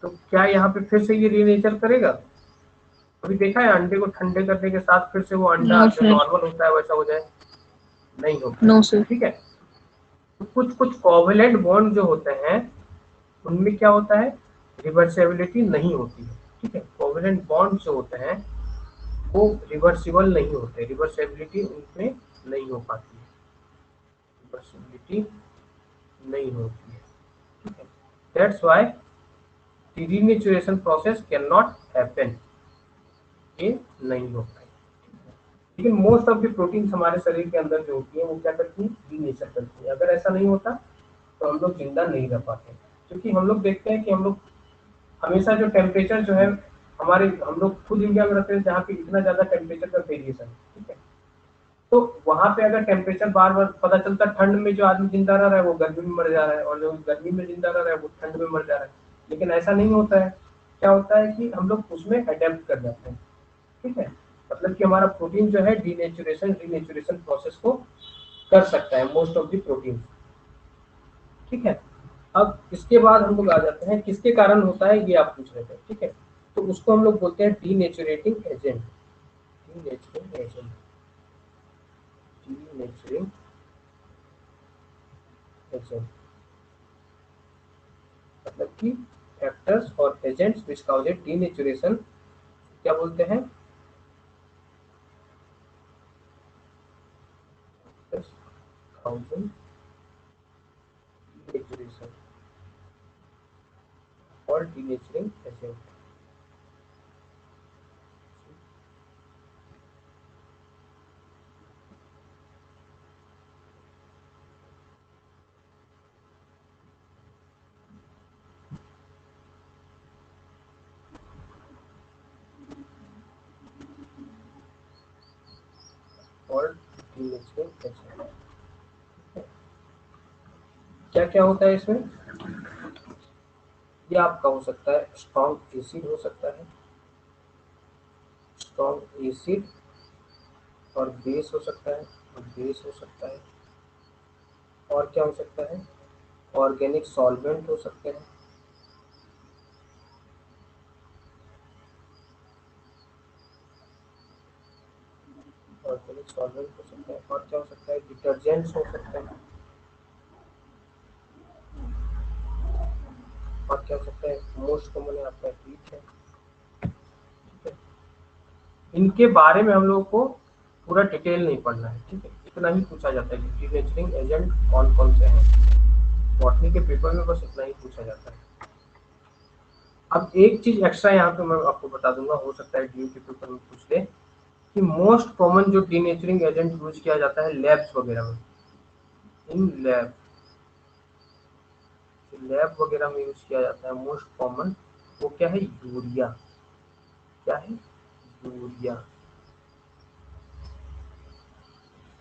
तो क्या यहाँ पे फिर से ये रीनेचर करेगा? अभी देखा है अंडे को ठंडे करने के साथ फिर से वो अंडा No, जो sir. नॉर्मल होता है वैसा हो जाए? नहीं होता No, है, sir. ठीक है। तो कुछ कोवेलेंट बॉन्ड जो होते हैं उनमें क्या होता है, रिवर्सिबिलिटी नहीं होती है, ठीक है। कोवेलेंट बॉन्ड जो होते हैं वो रिवर्सिबल नहीं होते, रिवर्सिबिलिटी उनमें नहीं हो पाती है, रिवर्सिबिलिटी नहीं होती है, ठीक है। That's why the renaturation process can not happen, ये नहीं होता है। लेकिन मोस्ट ऑफ द प्रोटीन्स हमारे शरीर के अंदर जो होती है वो क्या करती है, रीनेचर करती है। अगर ऐसा नहीं होता तो हम लोग जिंदा नहीं रह पाते, क्योंकि हम लोग देखते हैं कि हम लोग हमेशा जो टेम्परेचर जो है हमारे, हम लोग खुद इंडिया में रहते हैं जहाँ पे इतना ज्यादा टेम्परेचर का वेरिएशन, ठीक है। तो वहां पे अगर टेम्परेचर बार बार पता चलता है, ठंड में जो आदमी जिंदा रह रहा है वो गर्मी में मर जा रहा है, और जो गर्मी में जिंदा रह रहा है वो ठंड में मर जा रहा है। लेकिन ऐसा नहीं होता है, क्या होता है कि हम लोग उसमें अडेप्ट कर जाते हैं, ठीक है। मतलब कि हमारा प्रोटीन जो है डीनेचुरेशन रीनेचुरेशन प्रोसेस को कर सकता है, मोस्ट ऑफ द प्रोटीन, ठीक है। अब इसके बाद हम लोग आ जाते हैं किसके कारण होता है, ये आप पूछ रहे थे, ठीक है। तो उसको हम लोग बोलते हैं डीनेचुरेटिंग एजेंट, डीनेचुरिंग एजेंट, डीनेचुरिंग एजेंट, मतलब कि फैक्टर्स और एजेंट्स विच कॉज डीनेचुरेशन, क्या बोलते हैं, denaturation or denaturing agent. और denaturing agent, क्या क्या होता है इसमें, ये आपका हो सकता है स्ट्रॉन्ग एसिड हो सकता है, स्ट्रॉन्ग एसिड, और बेस हो सकता है, और बेस हो सकता है, और क्या हो सकता है, ऑर्गेनिक सॉल्वेंट हो सकते हैं, ऑर्गेनिक सॉल्वेंट हो सकता है, और क्या हो सकता है, डिटर्जेंट्स हो सकते हैं, और क्या हो सकता है, मोस्ट कॉमन आपका हीट है, ठीक है। इनके बारे में हम लोगों को पूरा डिटेल नहीं पढ़ना है, ठीक है। इतना ही पूछा जाता है कि डीनेचरिंग एजेंट कौन कौन से हैं, बॉटनी के पेपर में बस इतना ही पूछा जाता है। अब एक चीज एक्स्ट्रा यहाँ पे मैं आपको बता दूंगा, हो सकता है ड्यू के पेपर में पूछ ले, कि मोस्ट कॉमन जो डीनेचरिंग एजेंट यूज किया जाता है लैब्स वगैरह में, इन लैब वगैरह में यूज किया जाता है मोस्ट कॉमन, वो क्या है, यूरिया, क्या है, यूरिया।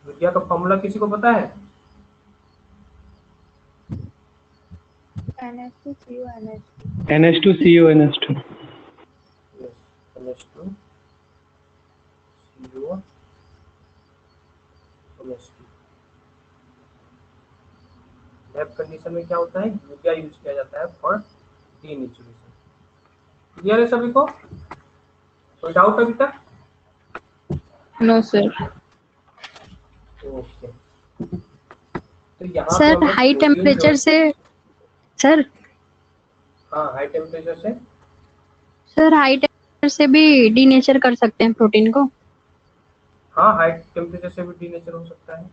यूरिया का फॉर्मूला किसी को पता है? NH2CO NH2। Yes, NH2 CO NH2। Lab condition में क्या होता है, यूरिया यूज किया जाता है फॉर डीनेचुरेशन। क्लियर है सभी को? कोई डाउट अभी तक? No, sir. ओके, तो यहाँ पे सर हम लोग हाई प्रोटीन जो टेम्परेचर है, से सर हाँ हाई टेम्परेचर से, सर हाई टेम्परेचर से भी डीनेचर कर सकते हैं प्रोटीन को। हाँ हाई टेम्परेचर से भी डीनेचर हो सकता है।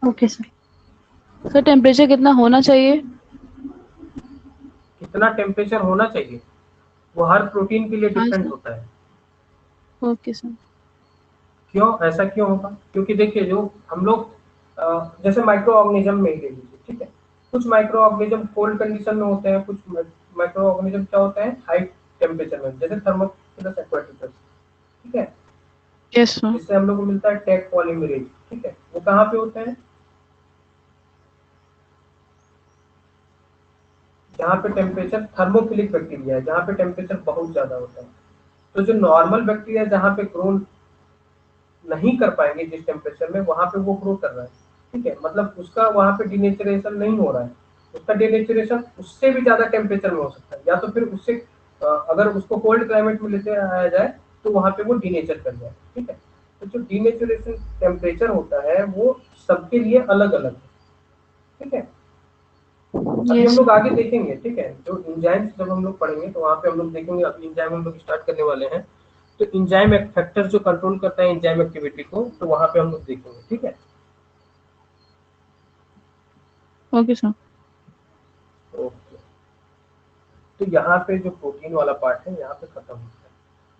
Okay sir. सर टेम्परेचर कितना होना चाहिए? कितना टेम्परेचर होना चाहिए वो हर प्रोटीन के लिए हाँ डिफरेंट सर। होता है। Okay sir. क्यों ऐसा क्यों होगा? क्योंकि देखिए जो हम लोग जैसे माइक्रो ऑर्गेनिज्म में ही ले लीजिए, ठीक है। कुछ माइक्रो ऑर्गेनिज्म कोल्ड कंडीशन में होते हैं, कुछ माइक्रो ऑर्गेनिज्म क्या होता है, हाई टेम्परेचर में, जैसे थर्मोफिलस एक्वाटिकस, ठीक है। Yes sir. जिससे हम लोग को मिलता है टेक पॉलीमरेज, ठीक है। वो कहाँ पे होते हैं, जहाँ पे टेम्परेचर थर्मोफिलिक बैक्टीरिया है, जहाँ पे टेम्परेचर बहुत ज्यादा होता है। तो जो नॉर्मल बैक्टीरिया जहाँ पे ग्रो नहीं कर पाएंगे जिस टेम्परेचर में, वहां पे वो ग्रो कर रहा है, ठीक है, मतलब उसका वहाँ पे डिनेचरेशन नहीं हो रहा है, उसका डिनेचरेशन उससे भी ज्यादा टेम्परेचर में हो सकता है, या तो फिर उससे अगर उसको कोल्ड क्लाइमेट में लेते आया जाए तो वहाँ पे वो डिनेचर कर जाए। ठीक है, तो जो डिनेचरेशन टेम्परेचर होता है वो सबके लिए अलग अलग है। ठीक है, अभी हम लोग आगे देखेंगे। ठीक है, जो इंजाइम्स जब हम लोग पढ़ेंगे तो वहाँ पे हम लोग देखेंगे। अभी इंजाइम हम लोग स्टार्ट करने वाले हैं, तो इंजाइम एक फैक्टर जो कंट्रोल करता है इंजाइम एक्टिविटी को, तो वहाँ पे हम लोग देखेंगे। ठीक है, ओके सर। ओके, तो यहाँ पे जो प्रोटीन वाला पार्ट है यहाँ पे खत्म होता है।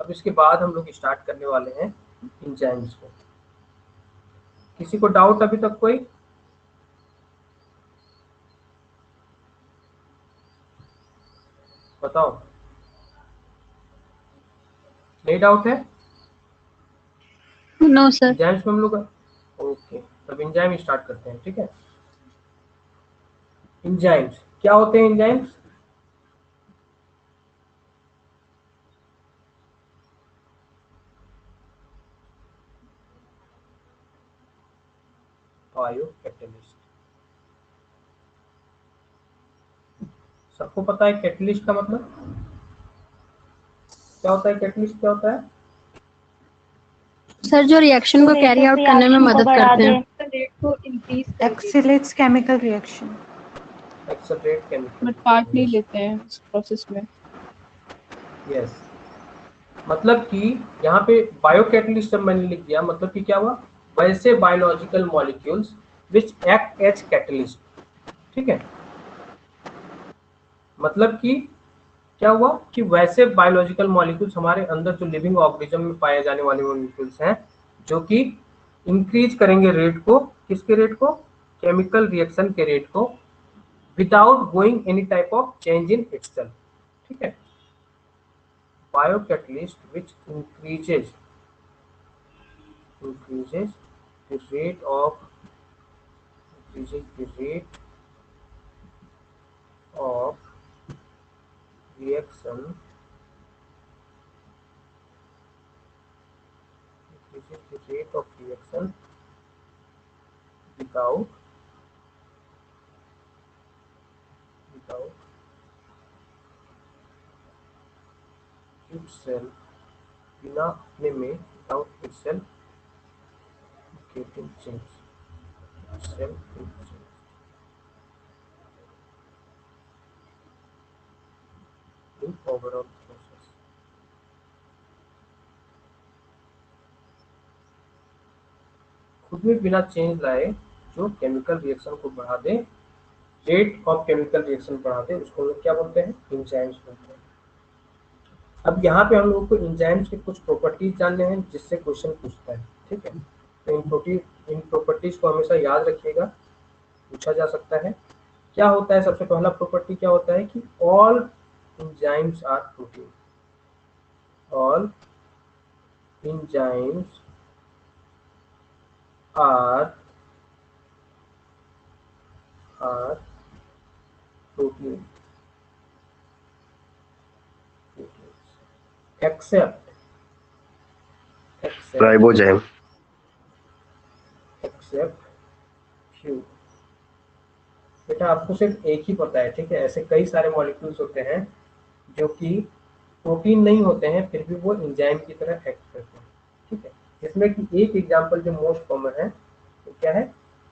अब इसके बाद हम लोग स्टार्ट करने वाले हैं इंजाइम्स को। किसी को डाउट अभी तक कोई? बताओ, नहीं डाउट है? No sir. इंजाइम्स में हम लोग, ओके, तब इंजाइम स्टार्ट करते हैं। ठीक है, इंजाइम्स क्या होते हैं? Enzymes bio catalyst. सबको पता है कैटलिस्ट का मतलब क्या होता है? कैटलिस्ट क्या होता है? सर जो रिएक्शन को कैरी आउट करने में मदद करते हैं। Accelerates chemical reaction. Accelerate chemical, but part नहीं लेते हैं इस प्रोसेस में। यस, मतलब कि यहाँ पे बायो कैटलिस्ट जब मैंने लिख दिया, मतलब कि क्या हुआ? वैसे biological molecules which act as catalyst. ठीक है, मतलब कि क्या हुआ कि वैसे बायोलॉजिकल मॉलिक्यूल्स हमारे अंदर जो लिविंग ऑर्गेनिज्म में पाए जाने वाले मॉलिक्यूल्स हैं, जो कि इंक्रीज करेंगे रेट को, किसके रेट को? केमिकल रिएक्शन के रेट को, without going any type of change in itself. ठीक है, biocatalyst which increases the rate of reaction, without itself, बिना अपने में, without itself getting change, itself getting change। in overall process। खुद में बिना चेंज लाए जो केमिकल रिएक्शन को बढ़ा दे, रेट ऑफ केमिकल रिएक्शन बढ़ा दे, उसको लोग क्या बोलते हैं? एंजाइम्स बोलते हैं। अब यहाँ पे हम लोगों को एंजाइम्स के कुछ प्रॉपर्टीज जानने हैं जिससे क्वेश्चन पूछता है। ठीक है, तो इन प्रॉपर्टीज को हमेशा याद रखिएगा, पूछा जा सकता है। क्या होता है? सबसे पहला प्रॉपर्टी क्या होता है कि all enzymes are protein, all enzymes are protein, except ribozyme. few। बेटा आपको सिर्फ एक ही पता है। ठीक है, ऐसे कई सारे मॉलिक्यूल्स होते हैं जो कि प्रोटीन नहीं होते हैं, फिर भी वो एंजाइम की तरह एक्ट करते हैं। ठीक है, इसमें कि एक एग्जांपल जो मोस्ट कॉमन है वो क्या है?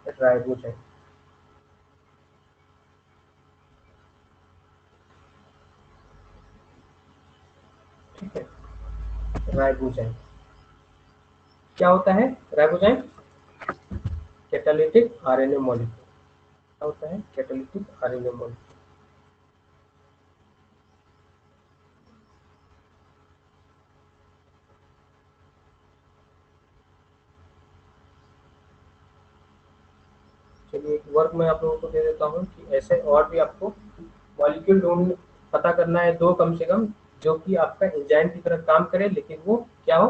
राइबोजाइम। ठीक है, राइबोजाइम क्या होता है? Ribozyme catalytic RNA molecule. क्या होता है? Catalytic RNA molecule. चलिए एक वर्क मैं आप लोगों को दे देता हूँ कि ऐसे और भी आपको मॉलिक्यूल ढूंढ पता करना है, दो कम से कम, जो कि आपका एंजाइम की तरह काम करे लेकिन वो क्या हो?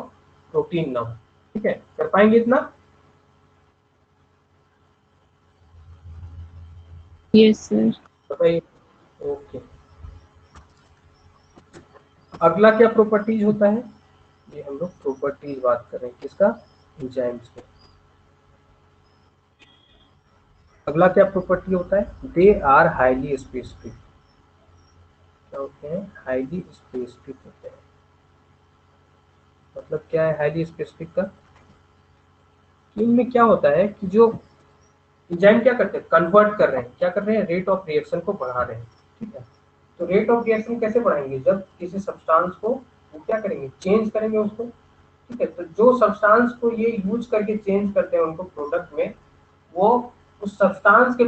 प्रोटीन ना हो। ठीक है, कर पाएंगे इतना? Yes sir. बताइए। ओके, अगला क्या प्रॉपर्टीज होता है? ये हम लोग प्रॉपर्टीज बात कर रहे हैं, किसका? एंजाइम्स के। अगला क्या प्रॉपर्टी होता है, दे आर हाईली स्पेसिफिक। क्या होते हैं, हाईली स्पेसिफिक होते हैं। मतलब क्या है हाईली स्पेसिफिक का, कि इनमें क्या होता है कि जो एंजाइम क्या करते हैं, कन्वर्ट कर रहे हैं, क्या कर रहे हैं, रेट ऑफ रिएक्शन को बढ़ा रहे हैं। ठीक है, तो रेट ऑफ रिएक्शन कैसे बढ़ाएंगे, जब किसी सब्सटेंस को वो क्या करेंगे, चेंज करेंगे उसको। ठीक है, तो जो सब्सटेंस को ये यूज करके चेंज करते हैं उनको प्रोडक्ट में, वो उस सब्सटेंस के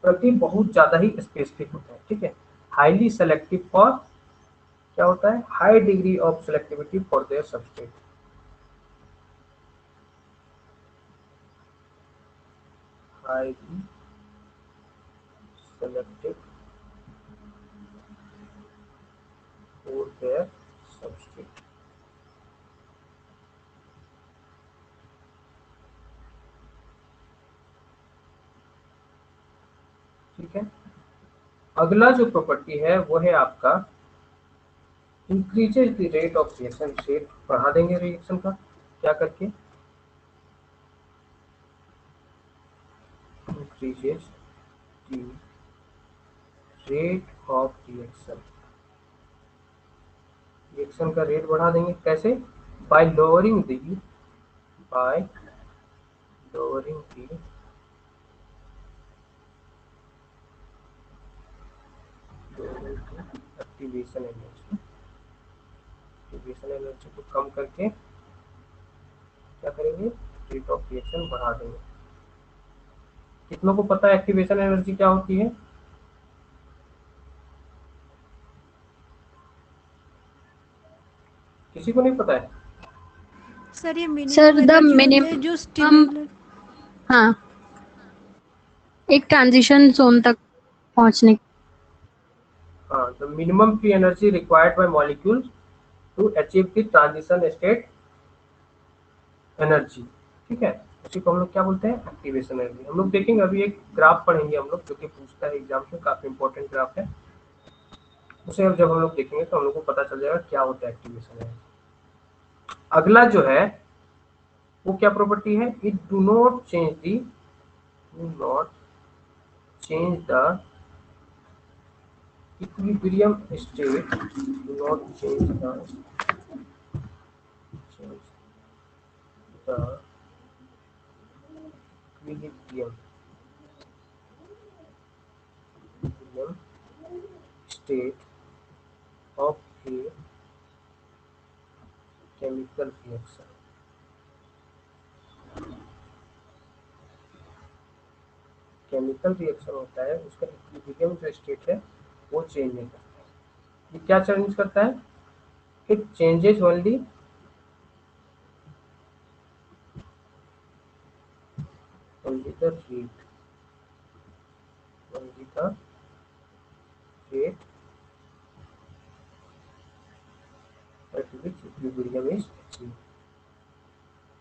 प्रति बहुत ज्यादा ही स्पेसिफिक होते हैं। ठीक है, हाईली सेलेक्टिव फॉर, क्या होता है, high degree of selectivity for their substrate. Highly selective for their substrate. ठीक है, अगला जो प्रॉपर्टी है वो है आपका increases the rate of reaction. Rate बढ़ा देंगे रिएक्शन का, क्या करके, increases the rate of reaction. Reaction का रेट बढ़ा देंगे, कैसे, bye lowering the activation energy. Activation energy को कम करके क्या करेंगे, रेट ऑफ रिएक्शन बढ़ा देंगे। कितनों को पता है एक्टिवेशन एनर्जी क्या होती है, किसी को नहीं पता है। सर ये सर द मिनिमम मिनिमम, है जो स्टिमुलर। हाँ, एक ट्रांजिशन जोन तक पहुंचने। हाँ, the minimum free energy required by molecule to achieve the transition state energy. ठीक है, उसी को हम लोग क्या बोलते हैं, एक्टिवेशन एनर्जी। हम लोग देखेंगे अभी एक ग्राफ पढ़ेंगे हम लोग, जो कि पूछता है एग्जाम में, काफी इंपॉर्टेंट ग्राफ है। उसे अब जब हम लोग देखेंगे तो हम लोग को पता चल जाएगा क्या होता है एक्टिवेशन एनर्जी। अगला जो है वो क्या प्रॉपर्टी है, it do not change the equilibrium state, do not change the equilibrium state of a chemical reaction। Chemical reaction होता है, उसका इक्विलिब्रियम जो स्टेट है वो चेंज नहीं करता है। ये क्या चेंज करता है, it changes only the rate, only the rate at which equilibrium is achieved,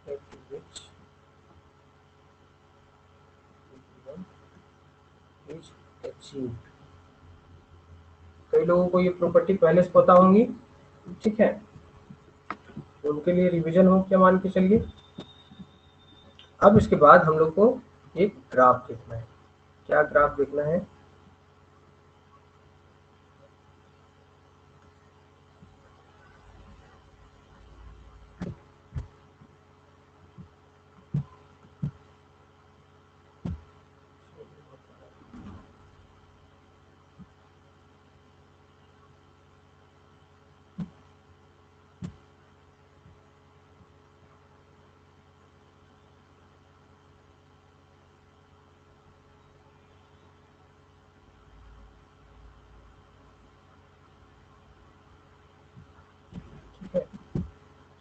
at which equilibrium is achieved। कई लोगों को ये प्रॉपर्टी पहले से पता होंगी। ठीक है, तो उनके लिए रिवीजन हो, क्या मान के चलिए। अब इसके बाद हम लोग को एक ग्राफ देखना है। क्या ग्राफ देखना है,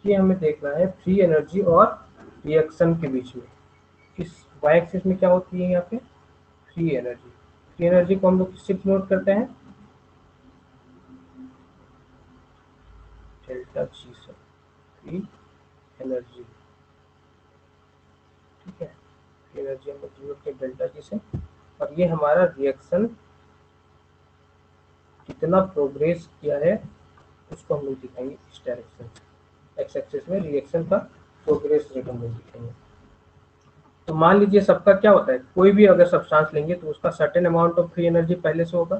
ये हमें देखना है फ्री एनर्जी और रिएक्शन के बीच में। इस वाई एक्सिस में क्या होती है, यहाँ पे फ्री एनर्जी। फ्री एनर्जी को हम लोग किससे डिनोट करते हैं, डेल्टा जी से, फ्री एनर्जी। ठीक है, फ्री एनर्जी हम लोग डिनोट करते हैं डेल्टा जी से। और ये हमारा रिएक्शन कितना प्रोग्रेस किया है उसको हम लोग दिखाएंगे इस डायरेक्शन से। एक्स एक्सिस में रिएक्शन का प्रोग्रेस रेट हम लोग दिखाएंगे। तो मान लीजिए सबका क्या होता है, कोई भी अगर सब्सटेंस लेंगे तो उसका certain amount of free energy पहले से होगा,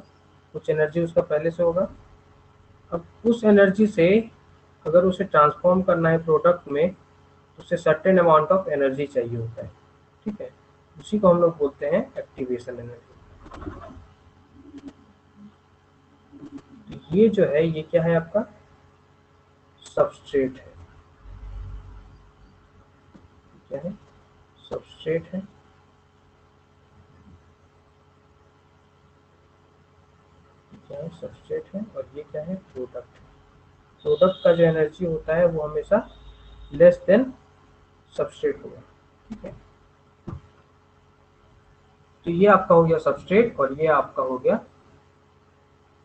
कुछ एनर्जी उसका पहले से होगा। अब उस एनर्जी से अगर उसे ट्रांसफॉर्म करना है प्रोडक्ट में तो उसे सर्टेन अमाउंट ऑफ एनर्जी चाहिए होता है, ठीक है। उसी को हम लोग बोलते हैं एक्टिवेशन एनर्जी। तो ये जो है ये क्या है आपका सबस्ट्रेट है, क्या है सबस्ट्रेट है। क्या है सबस्ट्रेट है और ये क्या है प्रोडक्ट। प्रोडक्ट का जो एनर्जी होता है वो हमेशा लेस देन सबस्ट्रेट होगा, ठीक है। तो ये आपका हो गया सबस्ट्रेट और ये आपका हो गया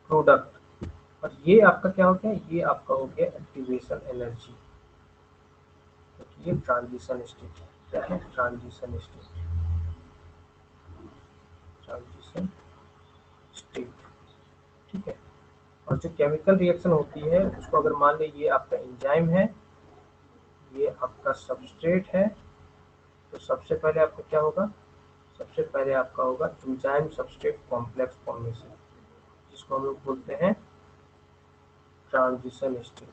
प्रोडक्ट और ये आपका क्या हो गया, ये आपका हो गया एक्टिवेशन एनर्जी। तो ये ट्रांजिशन स्टेट है, क्या है ट्रांजिशन स्टेट, ट्रांजिशन स्टेट, ठीक है। और जो केमिकल रिएक्शन होती है उसको अगर मान लें ये आपका एंजाइम है, ये आपका सबस्ट्रेट है, तो सबसे पहले आपका क्या होगा, सबसे पहले आपका होगा एंजाइम सबस्ट्रेट कॉम्प्लेक्स फॉर्मेशन, जिसको हम लोग बोलते हैं ट्रांजिशन स्टेट।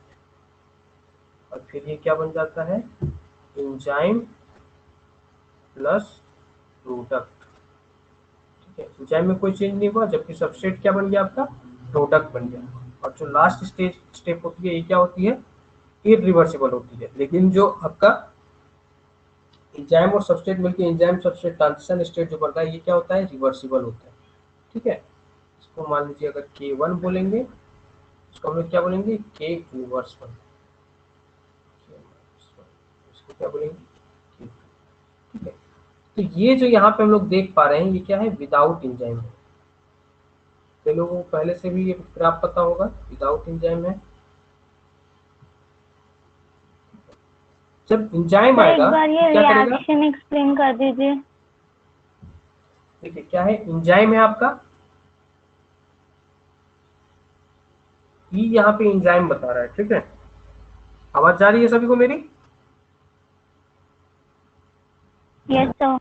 और फिर ये क्या बन जाता है एंजाइम प्लस प्रोडक्ट, ठीक है। एंजाइम में कोई चेंज नहीं हुआ, जबकि सबस्ट्रेट क्या बन गया आपका प्रोडक्ट बन गया। और जो लास्ट स्टेप होती है ये क्या होती है इरिवर्सिबल होती है। लेकिन जो आपका एंजाइम और सबस्ट्रेट मिलकर एंजाइम सबस्ट्रेट ट्रांजिशन स्टेट जो बनता है ये क्या होता है रिवर्सिबल होता है, ठीक है। इसको मान लीजिए अगर K1 बोलेंगे इसको हम लोग क्या बोलेंगे K इनवर्स 1, इसको क्या बोलेंगे K2, ठीक है। तो ये जो यहाँ पे हम लोग देख पा रहे हैं ये क्या है विदाउट एंजाइम है। तो लोगों को पहले से भी ये ग्राफ पता होगा विदाउट एंजाइम है। जब एंजाइम आएगा एक बार ये तो क्या करेगा, रिएक्शन एक्सप्लेन कर दीजिए। देखिए क्या है एंजाइम है आपका, ई यहाँ पे एंजाइम बता रहा है, ठीक है। आवाज जा रही है सभी को मेरी? Yes sir.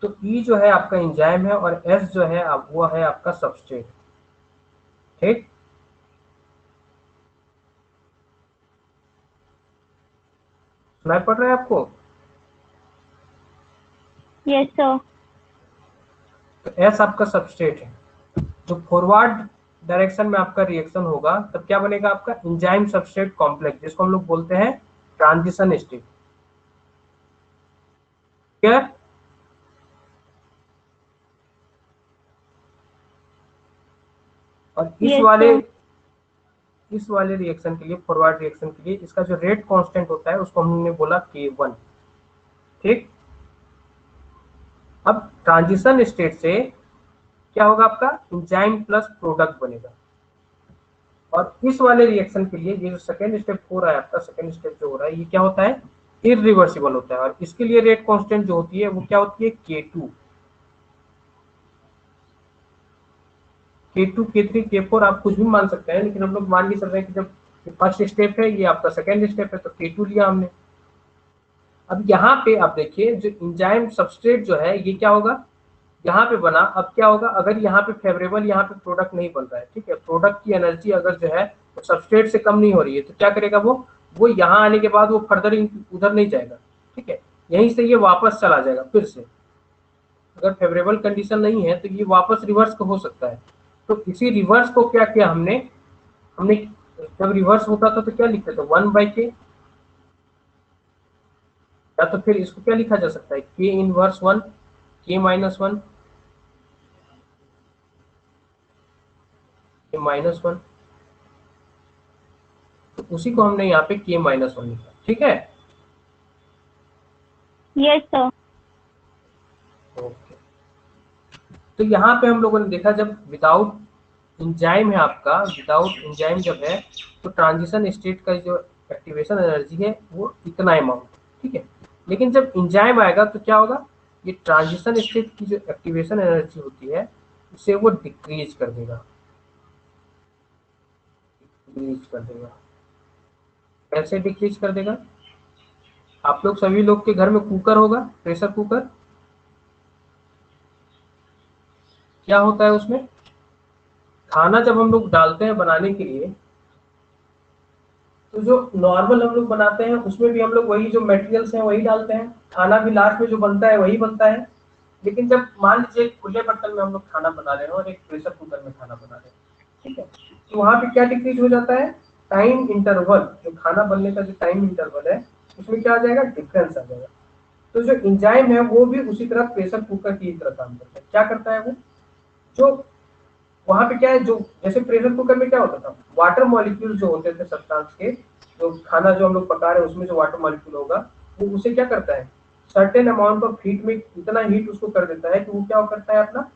तो ई जो है आपका एंजाइम है और एस जो है वो है आपका सबस्ट्रेट, ठीक। सुनाई पड़ रहा है आपको? Yes sir. तो एस आपका सबस्ट्रेट है। जो फॉरवर्ड डायरेक्शन में आपका रिएक्शन होगा तब क्या बनेगा आपका एंजाइम सबस्ट्रेट कॉम्प्लेक्स, जिसको हम लोग बोलते हैं ट्रांजिशन स्टेट, क्लियर। और इस वाले रिएक्शन के लिए फॉरवर्ड रिएक्शन के लिए इसका जो रेट कांस्टेंट होता है उसको हमने बोला K1, ठीक। अब ट्रांजिशन स्टेट से क्या होगा आपका एंजाइम प्लस प्रोडक्ट बनेगा। और इस वाले रिएक्शन के लिए ये जो सेकेंड स्टेप हो रहा है आपका, सेकेंड स्टेप जो हो रहा है ये क्या होता है इरिवर्सिबल होता है। और इसके लिए रेट कांस्टेंट जो होती है वो क्या होती है K2, K2, K3, K4 आप कुछ भी मान सकते हैं, लेकिन हम लोग मान के चल रहे हैं कि जब फर्स्ट स्टेप है ये आपका सेकेंड स्टेप है तो K2 लिया हमने। अब यहाँ पे आप देखिए जो एंजाइम सबस्ट्रेट जो है ये क्या होगा यहाँ पे बना। अब क्या होगा अगर यहाँ पे फेवरेबल यहाँ पे प्रोडक्ट नहीं बन रहा है, ठीक है, प्रोडक्ट की एनर्जी अगर जो है वो सबस्ट्रेट से कम नहीं हो रही है तो क्या करेगा वो यहाँ आने के बाद वो फर्दर उधर नहीं जाएगा, ठीक है, यहीं से ये वापस चला जाएगा फिर से। अगर फेवरेबल कंडीशन नहीं है तो ये वापस रिवर्स हो सकता है। तो इसी रिवर्स को क्या किया हमने जब रिवर्स होता था तो क्या लिखते थे 1/k, या तो फिर इसको क्या लिखा जा सकता है K inverse 1, K minus 1, K minus 1। तो उसी को हमने यहाँ पे K माइनस 1 लिखा, ठीक है। Yes sir. ओके, तो यहाँ पे हम लोगों ने देखा जब विदाउट एंजाइम है आपका, विदाउट एंजाइम जब है तो ट्रांजिशन स्टेट का जो एक्टिवेशन एनर्जी है वो इतना अमाउंट, ठीक है। लेकिन जब एंजाइम आएगा तो क्या होगा ये ट्रांजिशन स्टेट की जो एक्टिवेशन एनर्जी होती है उसे वो डिक्रीज कर देगा, कैसे डिक्रीज कर देगा आप लोग सभी लोग के घर में कुकर होगा, प्रेशर कुकर। क्या होता है उसमें, खाना जब हम लोग डालते हैं बनाने के लिए, तो जो नॉर्मल हम लोग बनाते हैं उसमें भी हम लोग वही जो मटेरियल्स हैं वही डालते हैं, खाना भी लास्ट में जो बनता है वही बनता है। लेकिन जब मान लीजिए एक खुले बर्तन में हम लोग खाना बना रहे हैं और एक प्रेशर कुकर में खाना बना रहे हैं, ठीक है, तो वहां पे क्या डिक्रीज हो जाता है, टाइम इंटरवल, जो खाना बनने का जो टाइम इंटरवल है उसमें क्या आ जाएगा, डिफरेंस आ जाएगा। तो जो इंजाइम है वो भी उसी तरह प्रेशर कुकर की तरह काम करता है। क्या करता है वो, जो वहां पे क्या है, जो जैसे प्रेशर कुकर में क्या होता था, वाटर मॉलिक्यूल जो होते थे सब्सटेंस के, जो खाना जो हम लोग पका रहे हैं उसमें जो वाटर मॉलिक्यूल होगा वो उसे क्या करता है, सर्टेन अमाउंट ऑफ हीट में इतना हीट उसको कर देता है कि वो क्या करता है, अपना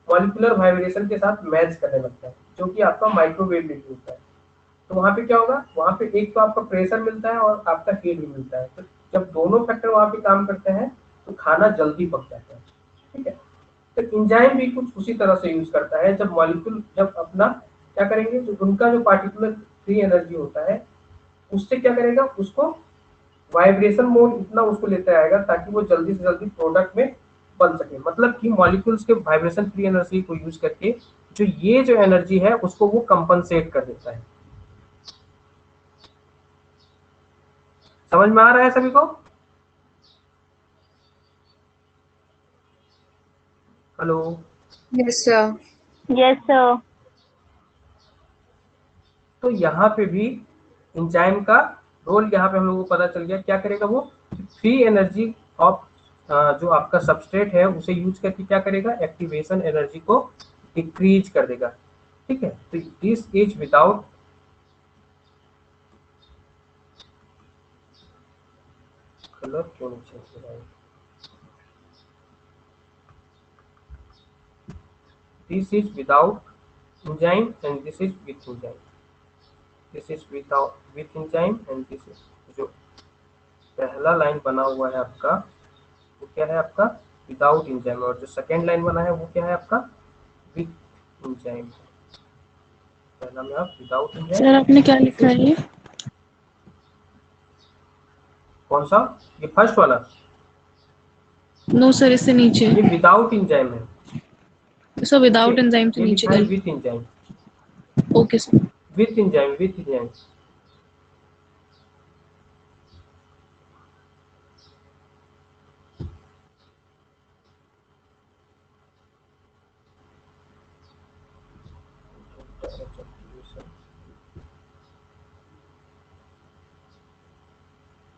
मॉलिक्यूलर वाइब्रेशन के साथ मैच करने लगता है, जो कि आपका माइक्रोवेव में होता है। तो वहां पे क्या होगा, वहां पे एक तो आपका प्रेशर मिलता है और आपका हीट भी मिलता है। तो जब दोनों फैक्टर वहां पे काम करते हैं तो खाना जल्दी पक जाता है, ठीक है। तो इंजाइम भी कुछ उसी तरह से यूज करता है। जब मॉलिक्यूल जब अपना क्या करेंगे, जो उनका जो पार्टिकुलर फ्री एनर्जी होता है उससे क्या करेगा, उसको वाइब्रेशन मोड इतना उसको लेते आएगा ताकि वो जल्दी से जल्दी प्रोडक्ट में बन सके। मतलब कि मॉलिक्यूल्स के वाइब्रेशन फ्री एनर्जी को यूज करके जो ये जो एनर्जी है उसको वो कंपनसेट कर देता है। समझ में आ रहा है सभी को? Hello. Yes sir. Yes sir. तो यहाँ पे भी इंजाइम का रोल यहाँ पे हम लोगों को पता चल गया। क्या करेगा वो, फ्री एनर्जी ऑफ जो आपका सबस्ट्रेट है उसे यूज करके क्या करेगा, एक्टिवेशन एनर्जी को डिक्रीज कर देगा, ठीक है। तो दिस इज विदाउट कलर क्यों नहीं चेंज हो रहा है, this is without enzyme and this is with enzyme, this is without with enzyme and this is जो पहला लाइन बना हुआ है आपका वो क्या है, आपका विदाउट इंजाइम, और जो सेकेंड लाइन बना है वो क्या है आपका विथ इंजाइम। पहला में आप विदाउट इंजाइम, सर आपने क्या लिखा है ये? कौन सा, ये फर्स्ट वाला, नो सर, इससे नीचे। ये विदाउट इंजाइम है। सर विदाउट एंजाइम से ये नीचे लिखा है कर। With enzyme, okay sir. With enzyme, with enzyme.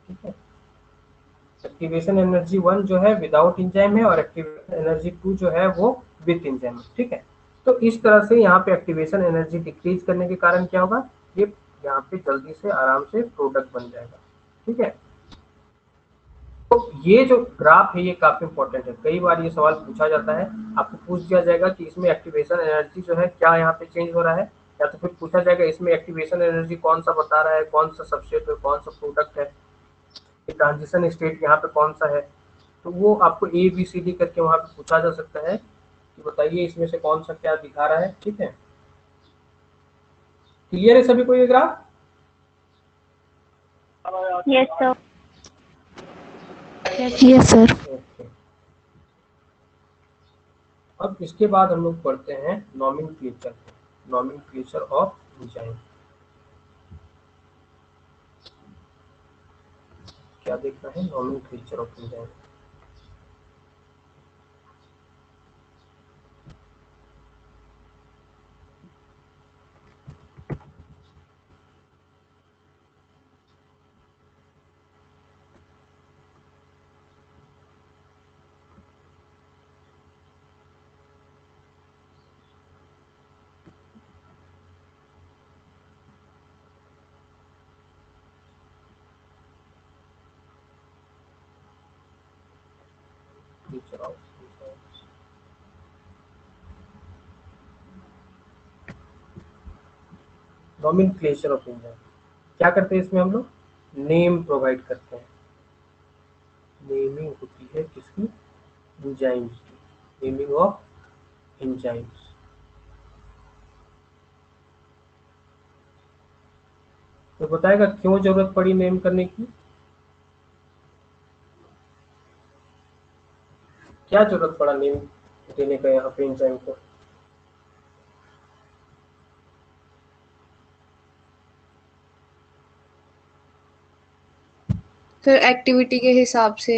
ठीक है, एक्टिवेशन एनर्जी 1 जो है विदाउट इंजाइम है और एक्टिवेशन एनर्जी 2 जो है वो विथ इंजाइम है, ठीक है। तो इस तरह से यहाँ पे एक्टिवेशन एनर्जी डिक्रीज करने के कारण क्या होगा, ये यहाँ पे जल्दी से आराम से प्रोडक्ट बन जाएगा, ठीक है। तो ये जो ग्राफ है ये काफी इंपॉर्टेंट है, कई बार ये सवाल पूछा जाता है, आपको पूछ दिया जाएगा कि इसमें एक्टिवेशन एनर्जी जो है क्या यहाँ पे चेंज हो रहा है, या तो फिर पूछा जाएगा इसमें एक्टिवेशन एनर्जी कौन सा बता रहा है, कौन सा सबस्ट्रेट है, कौन सा प्रोडक्ट है, ट्रांजिशन स्टेट यहाँ पे कौन सा है। तो वो आपको ए बी सी डी करके वहां पे पूछा जा सकता है कि बताइए इसमें से कौन सा क्या दिखा रहा है, ठीक है। क्लियर है सभी को ये graph? Yes sir. Yes sir. Okay, अब इसके बाद हम लोग पढ़ते हैं नॉमेनक्लेचर, नॉमेनक्लेचर ऑफ एंजाइम। क्या देखना है, nomenclature of enzyme. Nature of enzymes. Nomenclature of enzyme क्या करते हैं, इसमें हम लोग नेम प्रोवाइड करते हैं। नेमिंग होती है किसकी, एंजाइम्स की, नेमिंग ऑफ एंजाइम्स। तो बताएगा क्यों जरूरत पड़ी नेम करने की। क्या जरूरत पड़ा नेम देने का यहाँ पे एंजाइम को? सर एक्टिविटी के हिसाब से।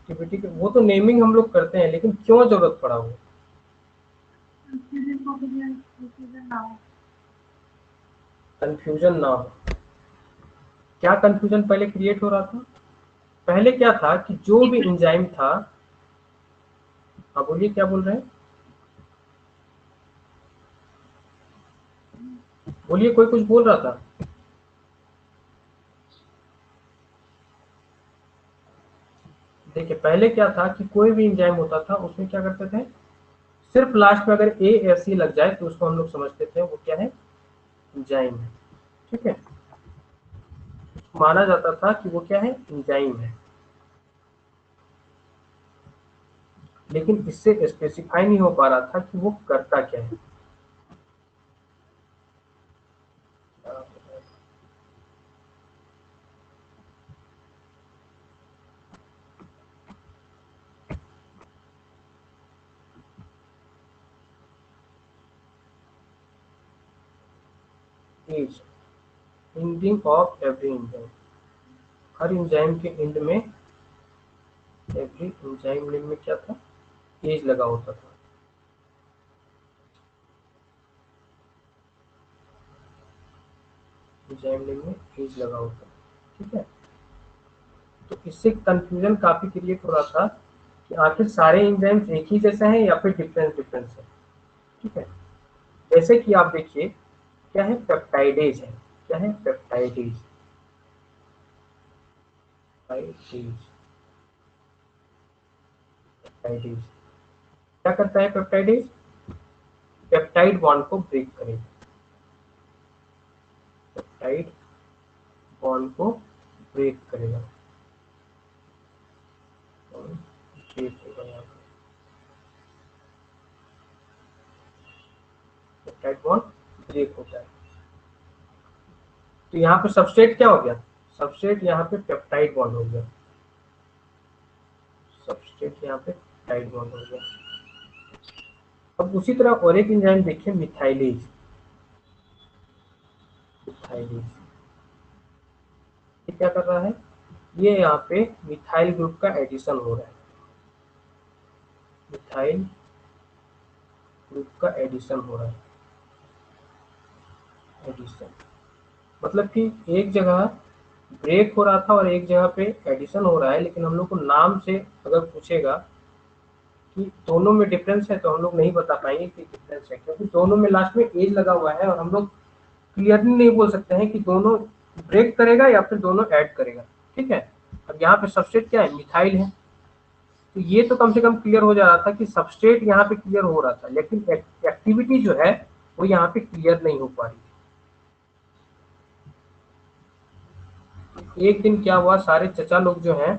एक्टिविटी के वो तो नेमिंग हम लोग करते हैं, लेकिन क्यों जरूरत पड़ा वो? कंफ्यूजन ना हो। क्या कंफ्यूजन पहले क्रिएट हो रहा था? पहले क्या था कि जो भी एंजाइम था, हाँ बोलिए क्या बोल रहे हैं, बोलिए, कोई कुछ बोल रहा था। देखिए पहले क्या था कि कोई भी एंजाइम होता था उसमें क्या करते थे, सिर्फ लास्ट में अगर ए या सी लग जाए तो उसको हम लोग समझते थे वो क्या है, एंजाइम है। ठीक है, माना जाता था कि वो क्या है, एंजाइम है। लेकिन इससे स्पेसिफाई नहीं हो पा रहा था कि वो करता क्या है। Ase, ending of every enzyme, हर एंजाइम के एंड में, एवरी एंजाइम नेम में क्या था, एज लगा होता था। एंजाइम नेम में एज लगा होता था। ठीक है, तो इससे कंफ्यूजन काफी क्रिएट हो रहा था कि आखिर सारे एंजाइम्स एक ही जैसे हैं या फिर डिफरेंस डिफरेंस है। ठीक है, जैसे कि आप देखिए क्या है, पेप्टाइडेज है। क्या है, पेप्टाइडेज, पेप्टाइडेज, पेप्टाइडेज क्या करता है पेप्टाइडेज, पेप्टाइड बॉन्ड को ब्रेक करेगा, पेप्टाइड बॉन्ड को ब्रेक करेगा, ब्रेक होगा यहाँ पे, पेप्टाइड बॉन्ड ब्रेक होता है। तो यहाँ पे सबस्ट्रेट क्या हो गया, सबस्ट्रेट यहाँ पे पेप्टाइड बॉन्ड हो गया, सबस्ट्रेट यहाँ पे पेप्टाइड बॉन्ड हो गया। अब उसी तरह और एक एंजाइम देखिए, मिथाइलेज, मिथाइलेज ये क्या कर रहा है, ये यहाँ पे मिथाइल ग्रुप का एडिशन हो रहा है, मिथाइल ग्रुप का एडिशन हो रहा है, एडिशन मतलब कि एक जगह ब्रेक हो रहा था और एक जगह पे एडिशन हो रहा है। लेकिन हम लोग को नाम से अगर पूछेगा कि दोनों में डिफरेंस है तो हम लोग नहीं बता पाएंगे कि डिफरेंस है, क्योंकि दोनों में लास्ट में एज लगा हुआ है और हम लोग क्लियरली नहीं बोल सकते हैं कि दोनों ब्रेक करेगा या फिर दोनों ऐड करेगा। ठीक है, अब यहाँ पे सबस्ट्रेट क्या है, मिथाइल है, तो ये तो कम से कम क्लियर हो जा रहा था कि सबस्ट्रेट यहाँ पे क्लियर हो रहा था, लेकिन एक्टिविटी जो है वो यहाँ पे क्लियर नहीं हो पा रही थी। एक दिन क्या हुआ, सारे चचा लोग जो हैं,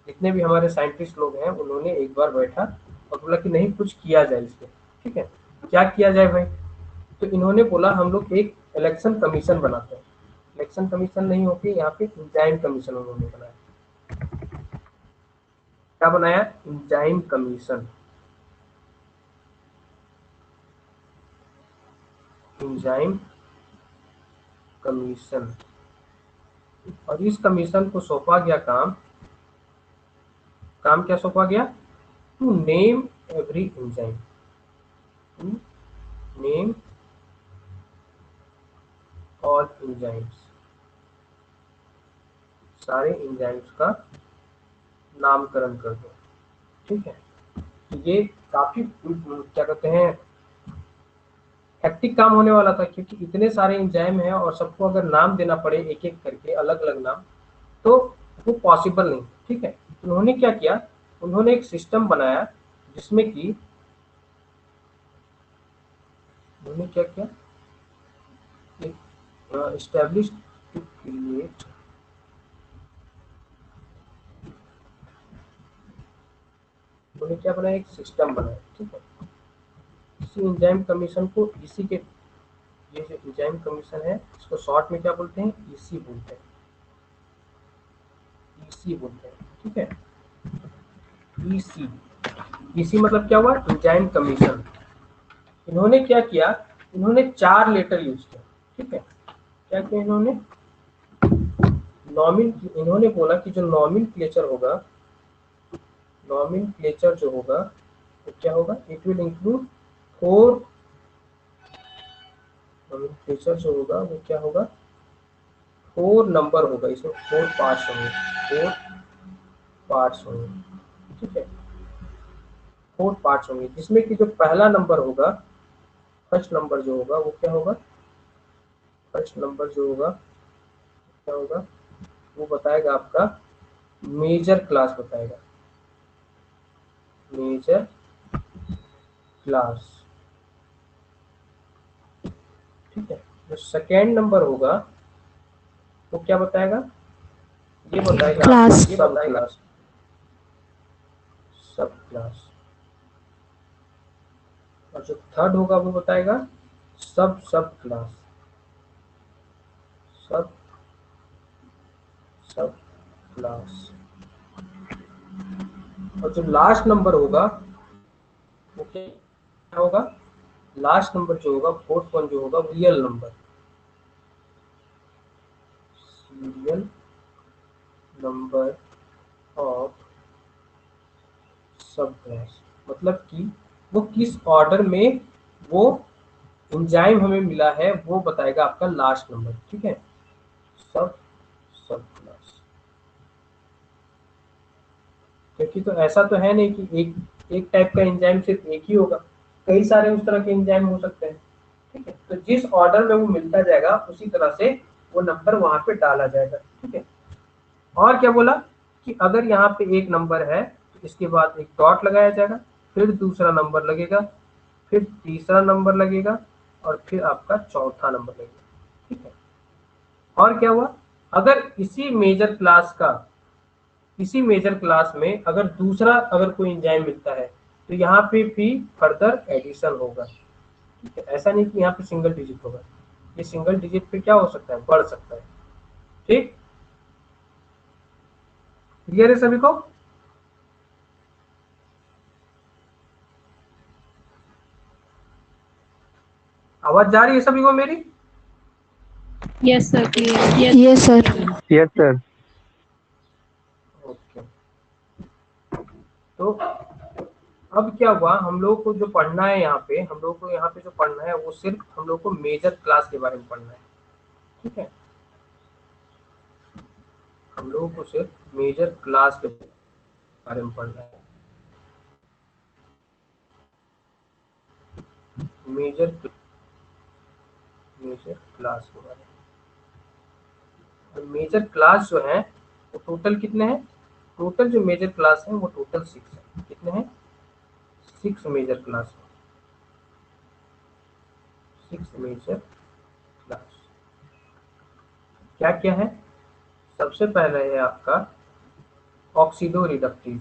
जितने भी हमारे साइंटिस्ट लोग हैं, उन्होंने एक बार बैठा और बोला कि नहीं कुछ किया जाए इसके। ठीक है, क्या किया जाए भाई, तो इन्होंने बोला हम लोग एक इलेक्शन कमीशन बनाते हैं। इलेक्शन कमीशन नहीं होती, यहाँ पे एंजाइम कमीशन उन्होंने बनाया। क्या बनाया, एंजाइम कमीशन, एंजाइम कमीशन। और इस कमीशन को सौंपा गया काम, काम क्या सौंपा गया, to name every enzyme, to name all enzymes, सारे एंजाइम्स का नामकरण कर दो। ठीक है, तो ये काफी क्या कहते हैं, हेक्टिक काम होने वाला था, क्योंकि इतने सारे एंजाइम हैं और सबको अगर नाम देना पड़े एक एक करके, अलग अलग नाम, तो वो पॉसिबल नहीं। ठीक है, उन्होंने क्या किया, उन्होंने एक सिस्टम बनाया जिसमें कि उन्होंने क्या किया, एस्टैब्लिश टू क्रिएट, उन्होंने क्या बनाया, एक सिस्टम बनाया। ठीक है, इसी एंजाइम कमीशन को, इसी के, ये जो एंजाइम कमीशन है इसको शॉर्ट में क्या बोलते हैं, ईसी बोलते हैं, ईसी बोलते हैं। ठीक है, EC, EC मतलब क्या हुआ, एंजाइम कमीशन। इन्होंने क्या किया, इन्होंने 4 लेटर यूज किया, ठीक है। क्या किया इन्होंने, इन्होंने बोला कि जो नॉमेनक्लेचर होगा, नॉमेनक्लेचर जो होगा वो क्या होगा, इट विल इंक्लूड 4, नॉमेनक्लेचर जो होगा वो क्या होगा, 4 नंबर होगा, इसमें 4 पार्ट्स होंगे, 4 पार्ट्स होंगे, ठीक है। 4 पार्ट्स होंगे जिसमें कि जो पहला नंबर होगा, फर्स्ट नंबर जो होगा वो क्या होगा, फर्स्ट नंबर जो होगा क्या होगा, वो बताएगा आपका मेजर क्लास बताएगा, मेजर क्लास, ठीक है। जो सेकेंड नंबर होगा वो क्या बताएगा, ये बताएगा क्लास। सब क्लास, सब क्लास। और जो थर्ड होगा वो बताएगा सब सब क्लास, सब सब क्लास। और जो लास्ट नंबर होगा वो क्या होगा, लास्ट नंबर जो होगा, फोर्थ वन जो होगा, real number, serial number of सब क्लास। मतलब कि वो किस ऑर्डर में वो एंजाइम हमें मिला है वो बताएगा आपका लास्ट नंबर, ठीक है। सब सब क्लास, क्योंकि तो ऐसा तो है नहीं कि एक टाइप का एंजाइम सिर्फ एक ही होगा, कई सारे उस तरह के एंजाइम हो सकते हैं, ठीक है। तो जिस ऑर्डर में वो मिलता जाएगा उसी तरह से वो नंबर वहां पे डाला जाएगा, ठीक है। और क्या बोला कि अगर यहाँ पे एक नंबर है तो इसके बाद एक डॉट लगाया जाएगा, फिर दूसरा नंबर लगेगा, फिर तीसरा नंबर लगेगा और फिर आपका चौथा नंबर लगेगा, ठीक है। और क्या हुआ, अगर इसी मेजर क्लास में अगर दूसरा अगर कोई एंजाइम मिलता है तो यहाँ पे भी फर्दर एडिशन होगा, ठीक है। ऐसा नहीं कि यहाँ पे सिंगल डिजिट होगा, ये सिंगल डिजिट पे क्या हो सकता है, बढ़ सकता है, ठीक। क्लियर है सभी को? आवाज जा रही है सभी को मेरी? Yes sir, clear. Yes sir. Yes sir. Okay, तो अब क्या हुआ, हम लोग को जो पढ़ना है यहाँ पे, हम लोग को यहाँ पे जो पढ़ना है वो सिर्फ हम लोग को मेजर क्लास के बारे में पढ़ना है, ठीक है। हम लोगों को सिर्फ मेजर क्लास के बारे में पढ़ना है, मेजर क्लास के बारे में। तो मेजर क्लास जो है वो टोटल कितने हैं, टोटल जो मेजर क्लास है वो टोटल 6 है। कितने हैं, 6 मेजर क्लास है, 6 मेजर क्लास। क्या क्या है, सबसे पहले है आपका ऑक्सीडो रिडक्टेज,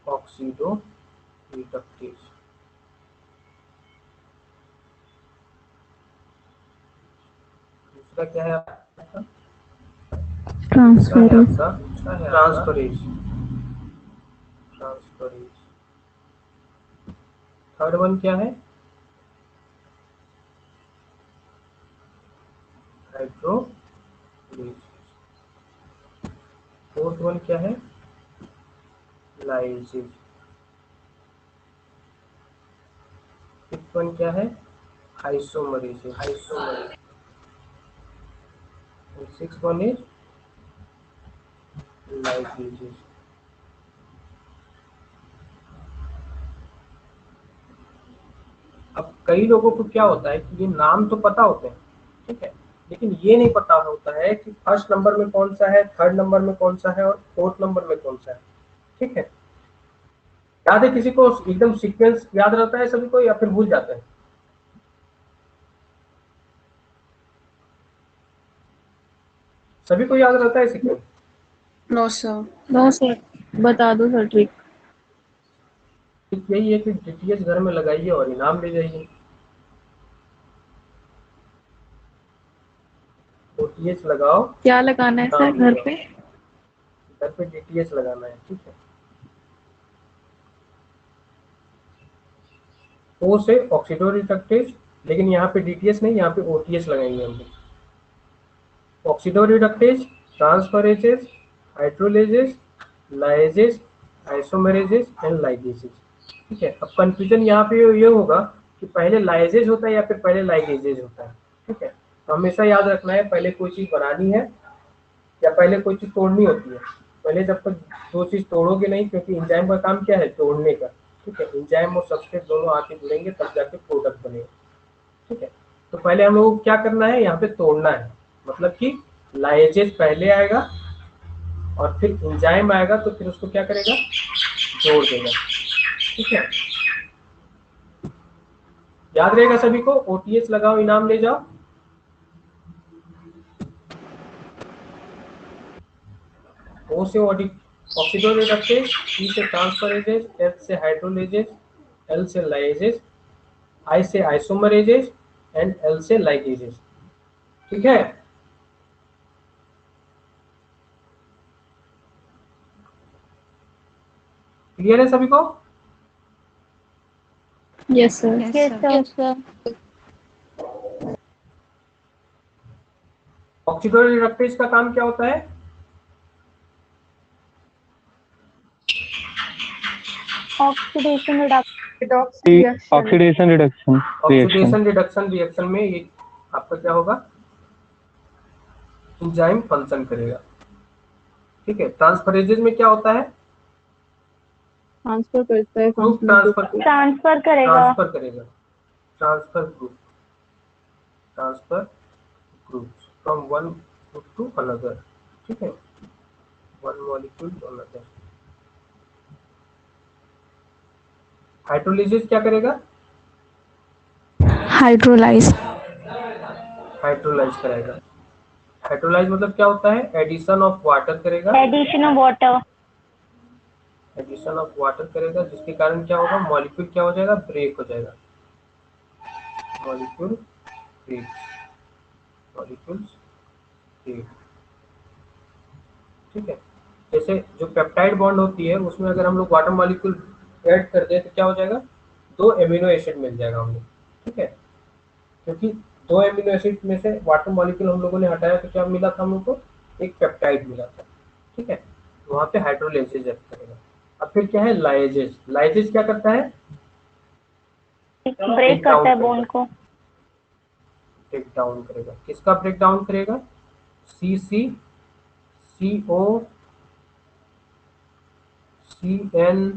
ऑक्सीडो रिडक्टेज। दूसरा क्या है आपका, transferase. Transferase, transferase. Third one क्या है, हाइड्रोलेज। फोर्थ वन क्या है, लाइजेज। फिफ्थ वन क्या है, isomerase, isomerase. Six one is ligase. अब कई लोगों को क्या होता है कि ये नाम तो पता होते हैं, ठीक है, लेकिन ये नहीं पता होता है कि फर्स्ट नंबर में कौन सा है, थर्ड नंबर में कौन सा है और फोर्थ नंबर में कौन सा है, ठीक है। याद है किसी को एकदम सीक्वेंस याद रहता है सभी को या फिर भूल जाते हैं? सभी को याद रहता है sequence? No sir. No sir, बता दो सर ट्रिक। यही है कि डीटीएच घर में लगाइए और इनाम ले जाइए। ओटीएच लगाओ, क्या लगाना है सर घर पे? घर पे डीटीएच लगाना है, ठीक है। O से ऑक्सीडो रिडक्टेज, लेकिन यहाँ पे DTS नहीं, यहाँ पे OTS लगाएंगे हम लोग। Oxidoreductase, transferases, hydrolases, lyases, isomerases and ligases. ठीक है, अब कंफ्यूजन यहाँ पे ये होगा कि पहले लाइजेज होता है या फिर पहले लाइगेजेज होता है। ठीक है, तो हमेशा याद रखना है पहले कोई चीज बनानी है या पहले कोई चीज तोड़नी होती है। पहले जब तक दो चीज तोड़ोगे नहीं, क्योंकि एंजाइम का काम क्या है, तोड़ने का। ठीक है, एंजाइम और सबस्ट्रेट दोनों आके जुड़ेंगे तब जाके प्रोडक्ट बनेगा। ठीक है, तो पहले हम लोग को क्या करना है, यहाँ पे तोड़ना है, मतलब कि लाइजेज पहले आएगा और फिर एंजाइम आएगा तो फिर उसको क्या करेगा, जोड़ देगा। ठीक है, याद रहेगा सभी को। OTS लगाओ, इनाम ले जाओ। O से ऑक्सीडो रिडक्टेज, E से ट्रांसफरेजेस, H से हाइड्रोलेजेस, L से लाइजेस, I से आइसोमरेजेस एंड L से लाइगेजेस। ठीक है, क्लियर है सभी को? Yes sir. Yes, sir. Oxido reductase का काम क्या होता है? Oxidation reduction. Oxidation reduction reaction. Oxidation reduction reaction में ये आपका क्या होगा, एंजाइम फंक्शन करेगा। ठीक है, ट्रांसफरेजेस में क्या होता है, ट्रांसफर करता है ग्रुप फंक्शनल ट्रांसफर Transfer करेगा. ट्रांसफर करेगा, transfer group from one group to another. ठीक है, one molecule to another. Hydrolysis क्या करेगा, Hydrolyze. हाइड्रोलाइज कराएगा। हाइड्रोलाइज मतलब क्या होता है, एडिशन ऑफ वाटर करेगा, Addition of water. Addition of water करेगा, जिसके कारण क्या होगा, मॉलिक्यूल क्या हो जाएगा, ब्रेक हो जाएगा। Molecule break, molecules break. ठीक है, जैसे जो पेप्टाइड बॉन्ड होती है उसमें अगर हम लोग वाटर मॉलिक्यूल ऐड कर दें तो क्या हो जाएगा, 2 एमिनो एसिड मिल जाएगा हम लोग। ठीक है, क्योंकि 2 एमिनो एसिड में से वाटर मॉलिक्यूल हम लोगों ने हटाया तो क्या मिला था हम लोग को, एक पेप्टाइड मिला था। ठीक है, वहां पे हाइड्रोलाइसिस करेगा। अब फिर क्या है, लाइजेज। लाइजेज क्या करता है, ब्रेक करता है बॉन्ड को. ब्रेक डाउन करेगा। किसका ब्रेक डाउन करेगा, CC, CO, CN,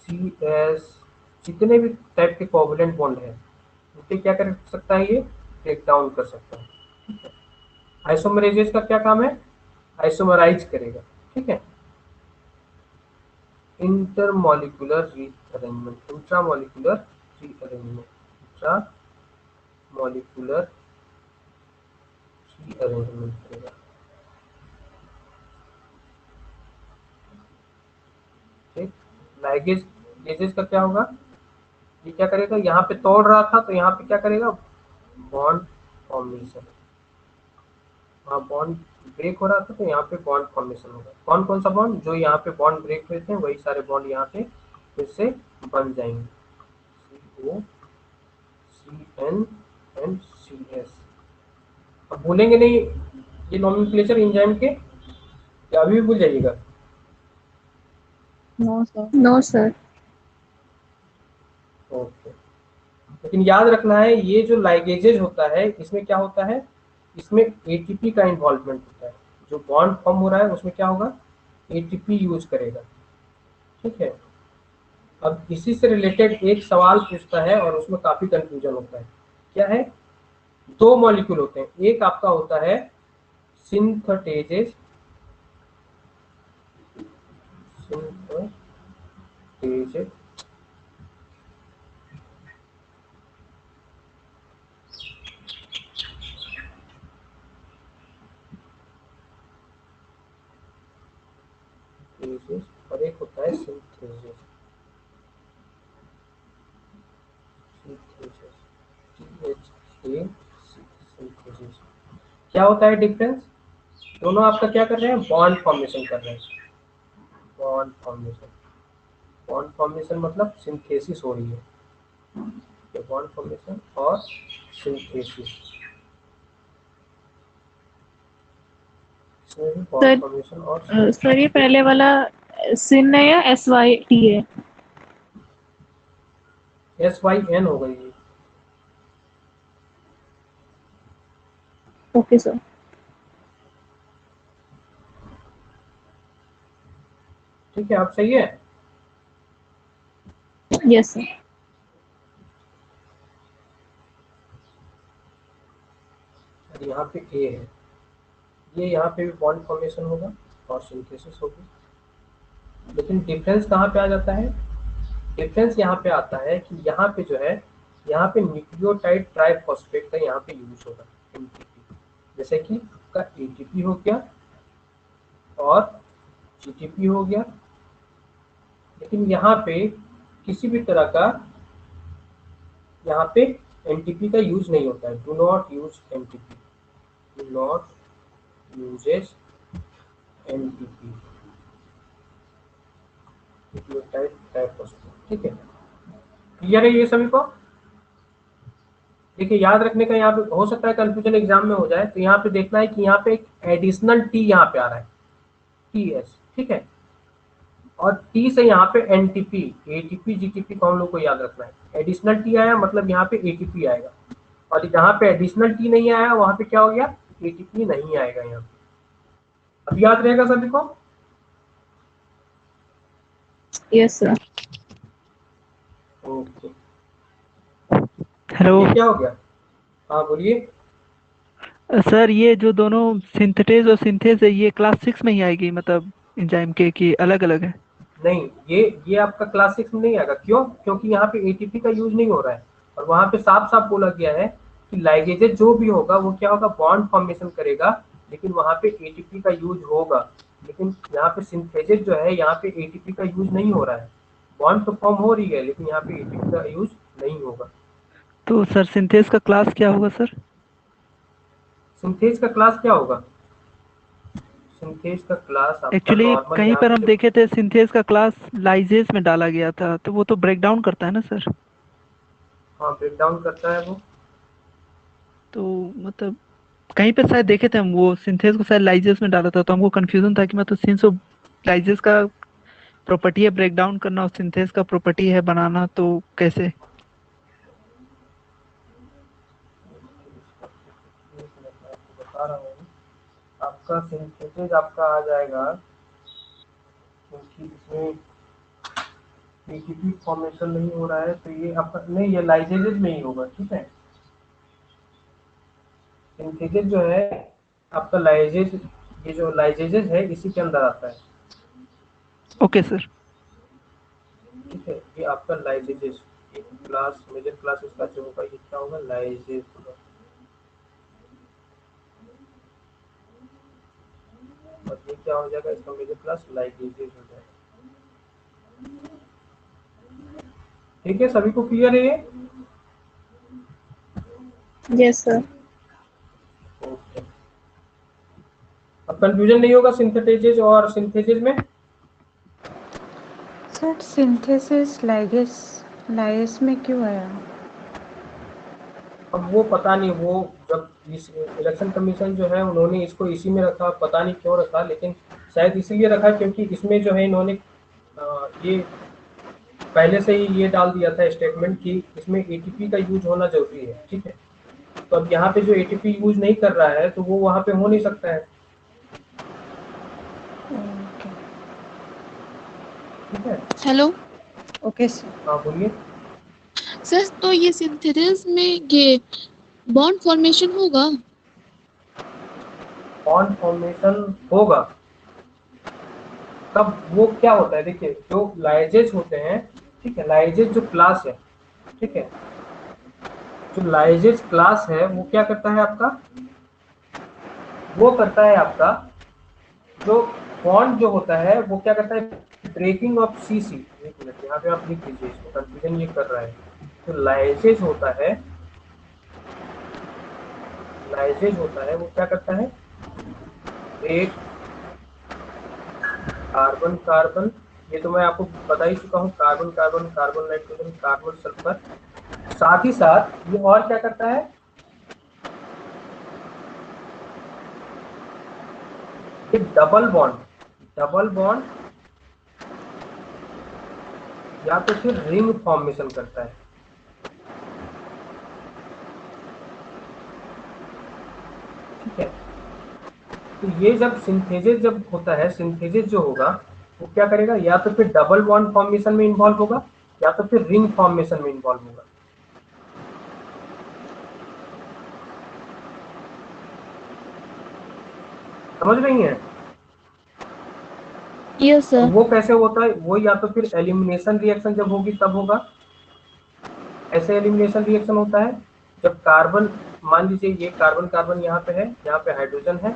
CS, जितने भी टाइप के कोवलेंट बॉन्ड है उनके क्या कर सकता है, ये ब्रेक डाउन कर सकता है। ठीक है, आइसोमरेजेस का क्या काम है, आइसोमराइज करेगा। ठीक है, intermolecular rearrangement, intramolecular rearrangement, intramolecular rearrangement करेगा। ठीक, लाइगेज गेजेस का क्या होगा, ये क्या करेगा, यहाँ पे तोड़ रहा था तो यहाँ पे क्या करेगा, बॉन्ड फॉर्मेशन। वहाँ बॉन्ड ब्रेक हो रहा था तो यहाँ पे बॉन्ड फॉर्मेशन होगा। कौन कौन सा बॉन्ड, जो यहाँ पे बॉन्ड ब्रेक हुए थे वही सारे बॉन्ड यहाँ पे फिर से बन जाएंगे, CO, CN एंड CS। अब भूलेंगे नहीं ये नोमेनक्लेचर एंजाइम के, या अभी भी भूल जाइएगा। No sir. ओके, लेकिन याद रखना है ये जो लाइगेजेज होता है इसमें क्या होता है, इसमें ATP का इन्वॉल्वमेंट होता है। जो बॉन्ड फॉर्म हो रहा है उसमें क्या होगा, ATP यूज करेगा। ठीक है, अब इसी से रिलेटेड एक सवाल पूछता है और उसमें काफी कंफ्यूजन होता है। क्या है, 2 मॉलिक्यूल होते हैं, एक आपका होता है सिंथेटेजेस, और एक होता है सिंथेसिस। क्या होता है डिफरेंस, दोनों आपका क्या कर रहे हैं, बॉन्ड फॉर्मेशन कर रहे हैं, बॉन्ड फॉर्मेशन। बॉन्ड फॉर्मेशन मतलब सिंथेसिस हो रही है, ये बॉन्ड फॉर्मेशन और सिंथेसिस, इसमें भी बॉन्ड फॉर्मेशन और सर ये पहले वाला सिन है या SYT है? SYN हो गई ये। Okay sir. ठीक है, आप सही है। Yes sir. यहाँ पे ए है, ये यहाँ पे भी बॉन्ड फॉर्मेशन होगा और सिंथेसिस होगी, लेकिन डिफरेंस कहाँ पे आ जाता है? डिफरेंस यहाँ पे आता है कि यहाँ पे जो है, यहाँ पे न्यूक्लियोटाइड ट्राइफॉस्फेट का यहाँ पे यूज होगा NTP, जैसे कि आपका ATP हो गया और GTP हो गया, लेकिन यहाँ पे किसी भी तरह का यहाँ पे NTP का यूज नहीं होता है। Do not use NTP, do not uses NTP, nucleotide triphosphate. ठीक है, क्लियर है ये सभी को? देखिए याद रखने का, यहाँ पे हो सकता है कंफ्यूजन एग्जाम में हो जाए, तो यहाँ पे देखना है कि यहाँ पे एक एडिशनल T यहाँ पे आ रहा है, TS, ठीक है, और T से यहाँ पे NTP, ATP, GTP को हम लोग को याद रखना है। एडिशनल T आया मतलब यहाँ पे ATP आएगा, और जहाँ पे एडिशनल T नहीं आया वहां पे क्या हो गया? ATP नहीं आएगा यहाँ पे। अब याद रहेगा सभी को? Yes sir. ओके, हेलो ये क्या हो गया? हाँ बोलिए। सर, ये जो दोनों सिंथेटेज और सिंथेज है ये क्लास 6 में ही आएगी, मतलब एंजाइम के की अलग अलग है? नहीं, ये आपका क्लास 6 में नहीं आएगा। क्यों? क्योंकि यहाँ पे एटीपी का यूज नहीं हो रहा है, और वहां पे साफ साफ बोला गया है कि लाइगेज जो भी होगा वो क्या होगा? बॉन्ड फॉर्मेशन करेगा, लेकिन वहां पे एटीपी का यूज होगा। लेकिन यहाँ पे सिंथेसिस जो है, यहाँ पे एटीपी का यूज नहीं हो रहा है। बॉन्ड तो फॉर्म हो रही है, लेकिन यहाँ पे एटीपी का यूज नहीं होगा। तो सर सिंथेज का क्लास क्या होगा सर? सिंथेज का क्लास क्या होगा? सिंथेज का क्लास आपका एक्चुअली नॉर्मल कहीं यहाँ पर हम पे, देखे थे सिंथेज का क्लास लाइजेज में डाला गया था, तो वो तो ब्रेक डाउन करता है ना सर? हाँ ब्रेक डाउन करता है वो। तो मतलब कहीं पर शायद देखे थे हम, वो सिंथेज को शायद लाइजेज में डाला था, तो हमको कंफ्यूजन था कि मतलब सिंस वो लाइजेज का प्रॉपर्टी है ब्रेक डाउन करना और सिंथेज का प्रॉपर्टी है बनाना, तो कैसे? आपको बता रहा हूँ, आपका सिंथेसिस आपका आ जाएगा, क्योंकि इसमें एटीपी फॉर्मेशन नहीं हो रहा है, तो ये आपका नहीं, ये लाइजेज में ही होगा। ठीक है, सिंथेसिस जो है आपका लाइजेज, ये जो लाइजेज है इसी के अंदर आता है। Okay sir. ठीक है, ये आपका लाइजेज क्लास, मेजर क्लास इसका जो होगा ये क्या होगा? लाइजेज होगा, और ये क्या हो जाएगा? इसका मेजर क्लास लाइगेजेस हो जाएगा। ठीक है, सभी को क्लियर है ये? Yes sir. ओके, अब कंफ्यूजन नहीं होगा सिंथेटेजेस और सिंथेसिस में? सर सिंथेसिस लाइगेस लाइगेस में क्यों आया? अब वो पता नहीं, वो जब इस इलेक्शन कमीशन जो है उन्होंने इसको इसी में रखा, पता नहीं क्यों रखा, लेकिन शायद इसलिए रखा क्योंकि इसमें जो है इन्होंने ये पहले से ही ये डाल दिया था स्टेटमेंट कि इसमें एटीपी का यूज होना जरूरी है। ठीक है, तो अब यहाँ पे जो एटीपी यूज नहीं कर रहा है तो वो वहाँ पे हो नहीं सकता है। ठीक है, हेलो ओके सर। हाँ बोलिए। सर, तो ये सिंथेसिस में ये बॉन्ड फॉर्मेशन होगा? बॉन्ड फॉर्मेशन होगा तब वो क्या होता है? देखिए जो लाइजेज होते हैं, ठीक है, लाइजेज जो क्लास है, ठीक है, जो लाइजेज क्लास है वो क्या करता है आपका? वो करता है आपका जो बॉन्ड जो होता है वो क्या करता है? Breaking of C C. एक मिनट, यहाँ पे आप लिख लीजिए, इसको कंफ्यूजन ये कर रहा है। जो लाइजेज होता है, लाइजेज होता है वो क्या करता है? ब्रेक कार्बन कार्बन ये तो मैं आपको बता ही चुका हूँ, carbon carbon carbon nitrogen carbon sulphur. साथ ही साथ ये और क्या करता है, ये डबल बॉन्ड या तो फिर रिंग फॉर्मेशन करता है। ठीक है, तो ये जब सिंथेसिस जब होता है, सिंथेसिस जो होगा वो क्या करेगा, या तो फिर डबल बॉन्ड फॉर्मेशन में इन्वॉल्व होगा या तो फिर रिंग फॉर्मेशन में इन्वॉल्व होगा। समझ रही हैं? Yes sir. वो कैसे होता है, वो या तो फिर एलिमिनेशन रिएक्शन जब होगी तब होगा। ऐसे एलिमिनेशन रिएक्शन होता है जब कार्बन, मान लीजिए ये कार्बन कार्बन यहाँ पे है, यहाँ पे हाइड्रोजन है,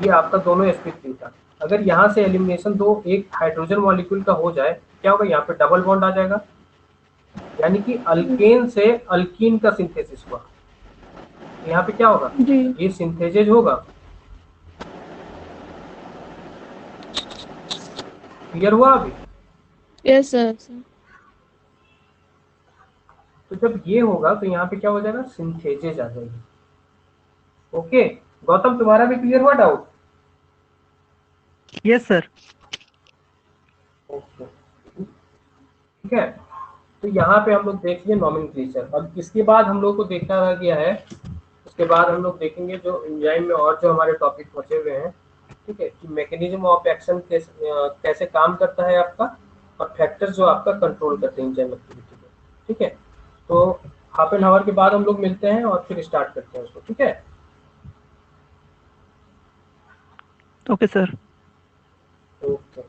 ये आपका दोनों sp3 था। अगर यहाँ से एलिमिनेशन दो एक हाइड्रोजन मॉलिक्यूल का हो जाए, क्या होगा, यहाँ पे डबल बॉन्ड आ जाएगा, यानी कि अल्केन से अल्कीन का सिंथेसिस हुआ। यहाँ पे क्या होगा, ये सिंथेसिस होगा। क्लियर हुआ अभी? Yes sir. तो जब ये होगा तो यहाँ पे क्या हो जाएगा, सिंथेसिस आ जाएगी। ओके गौतम, तुम्हारा भी क्लियर हुआ डाउट? Yes sir. ओके ठीक है, तो यहाँ पे हम लोग देख लिए नॉमेनक्लेचर। अब इसके बाद हम लोग को देखना रह गया है, उसके बाद हम लोग देखेंगे जो एंजाइम में और जो हमारे टॉपिक बचे हुए हैं। ठीक है, कि मैकेनिज्म ऑफ एक्शन कैसे काम करता है आपका, और फैक्टर्स जो आपका कंट्रोल करते हैं एंजाइम एक्टिविटी को। ठीक है, तो हाफ एन आवर के बाद हम लोग मिलते हैं और फिर स्टार्ट करते हैं उसको। ठीक है, ओके सर। ओके।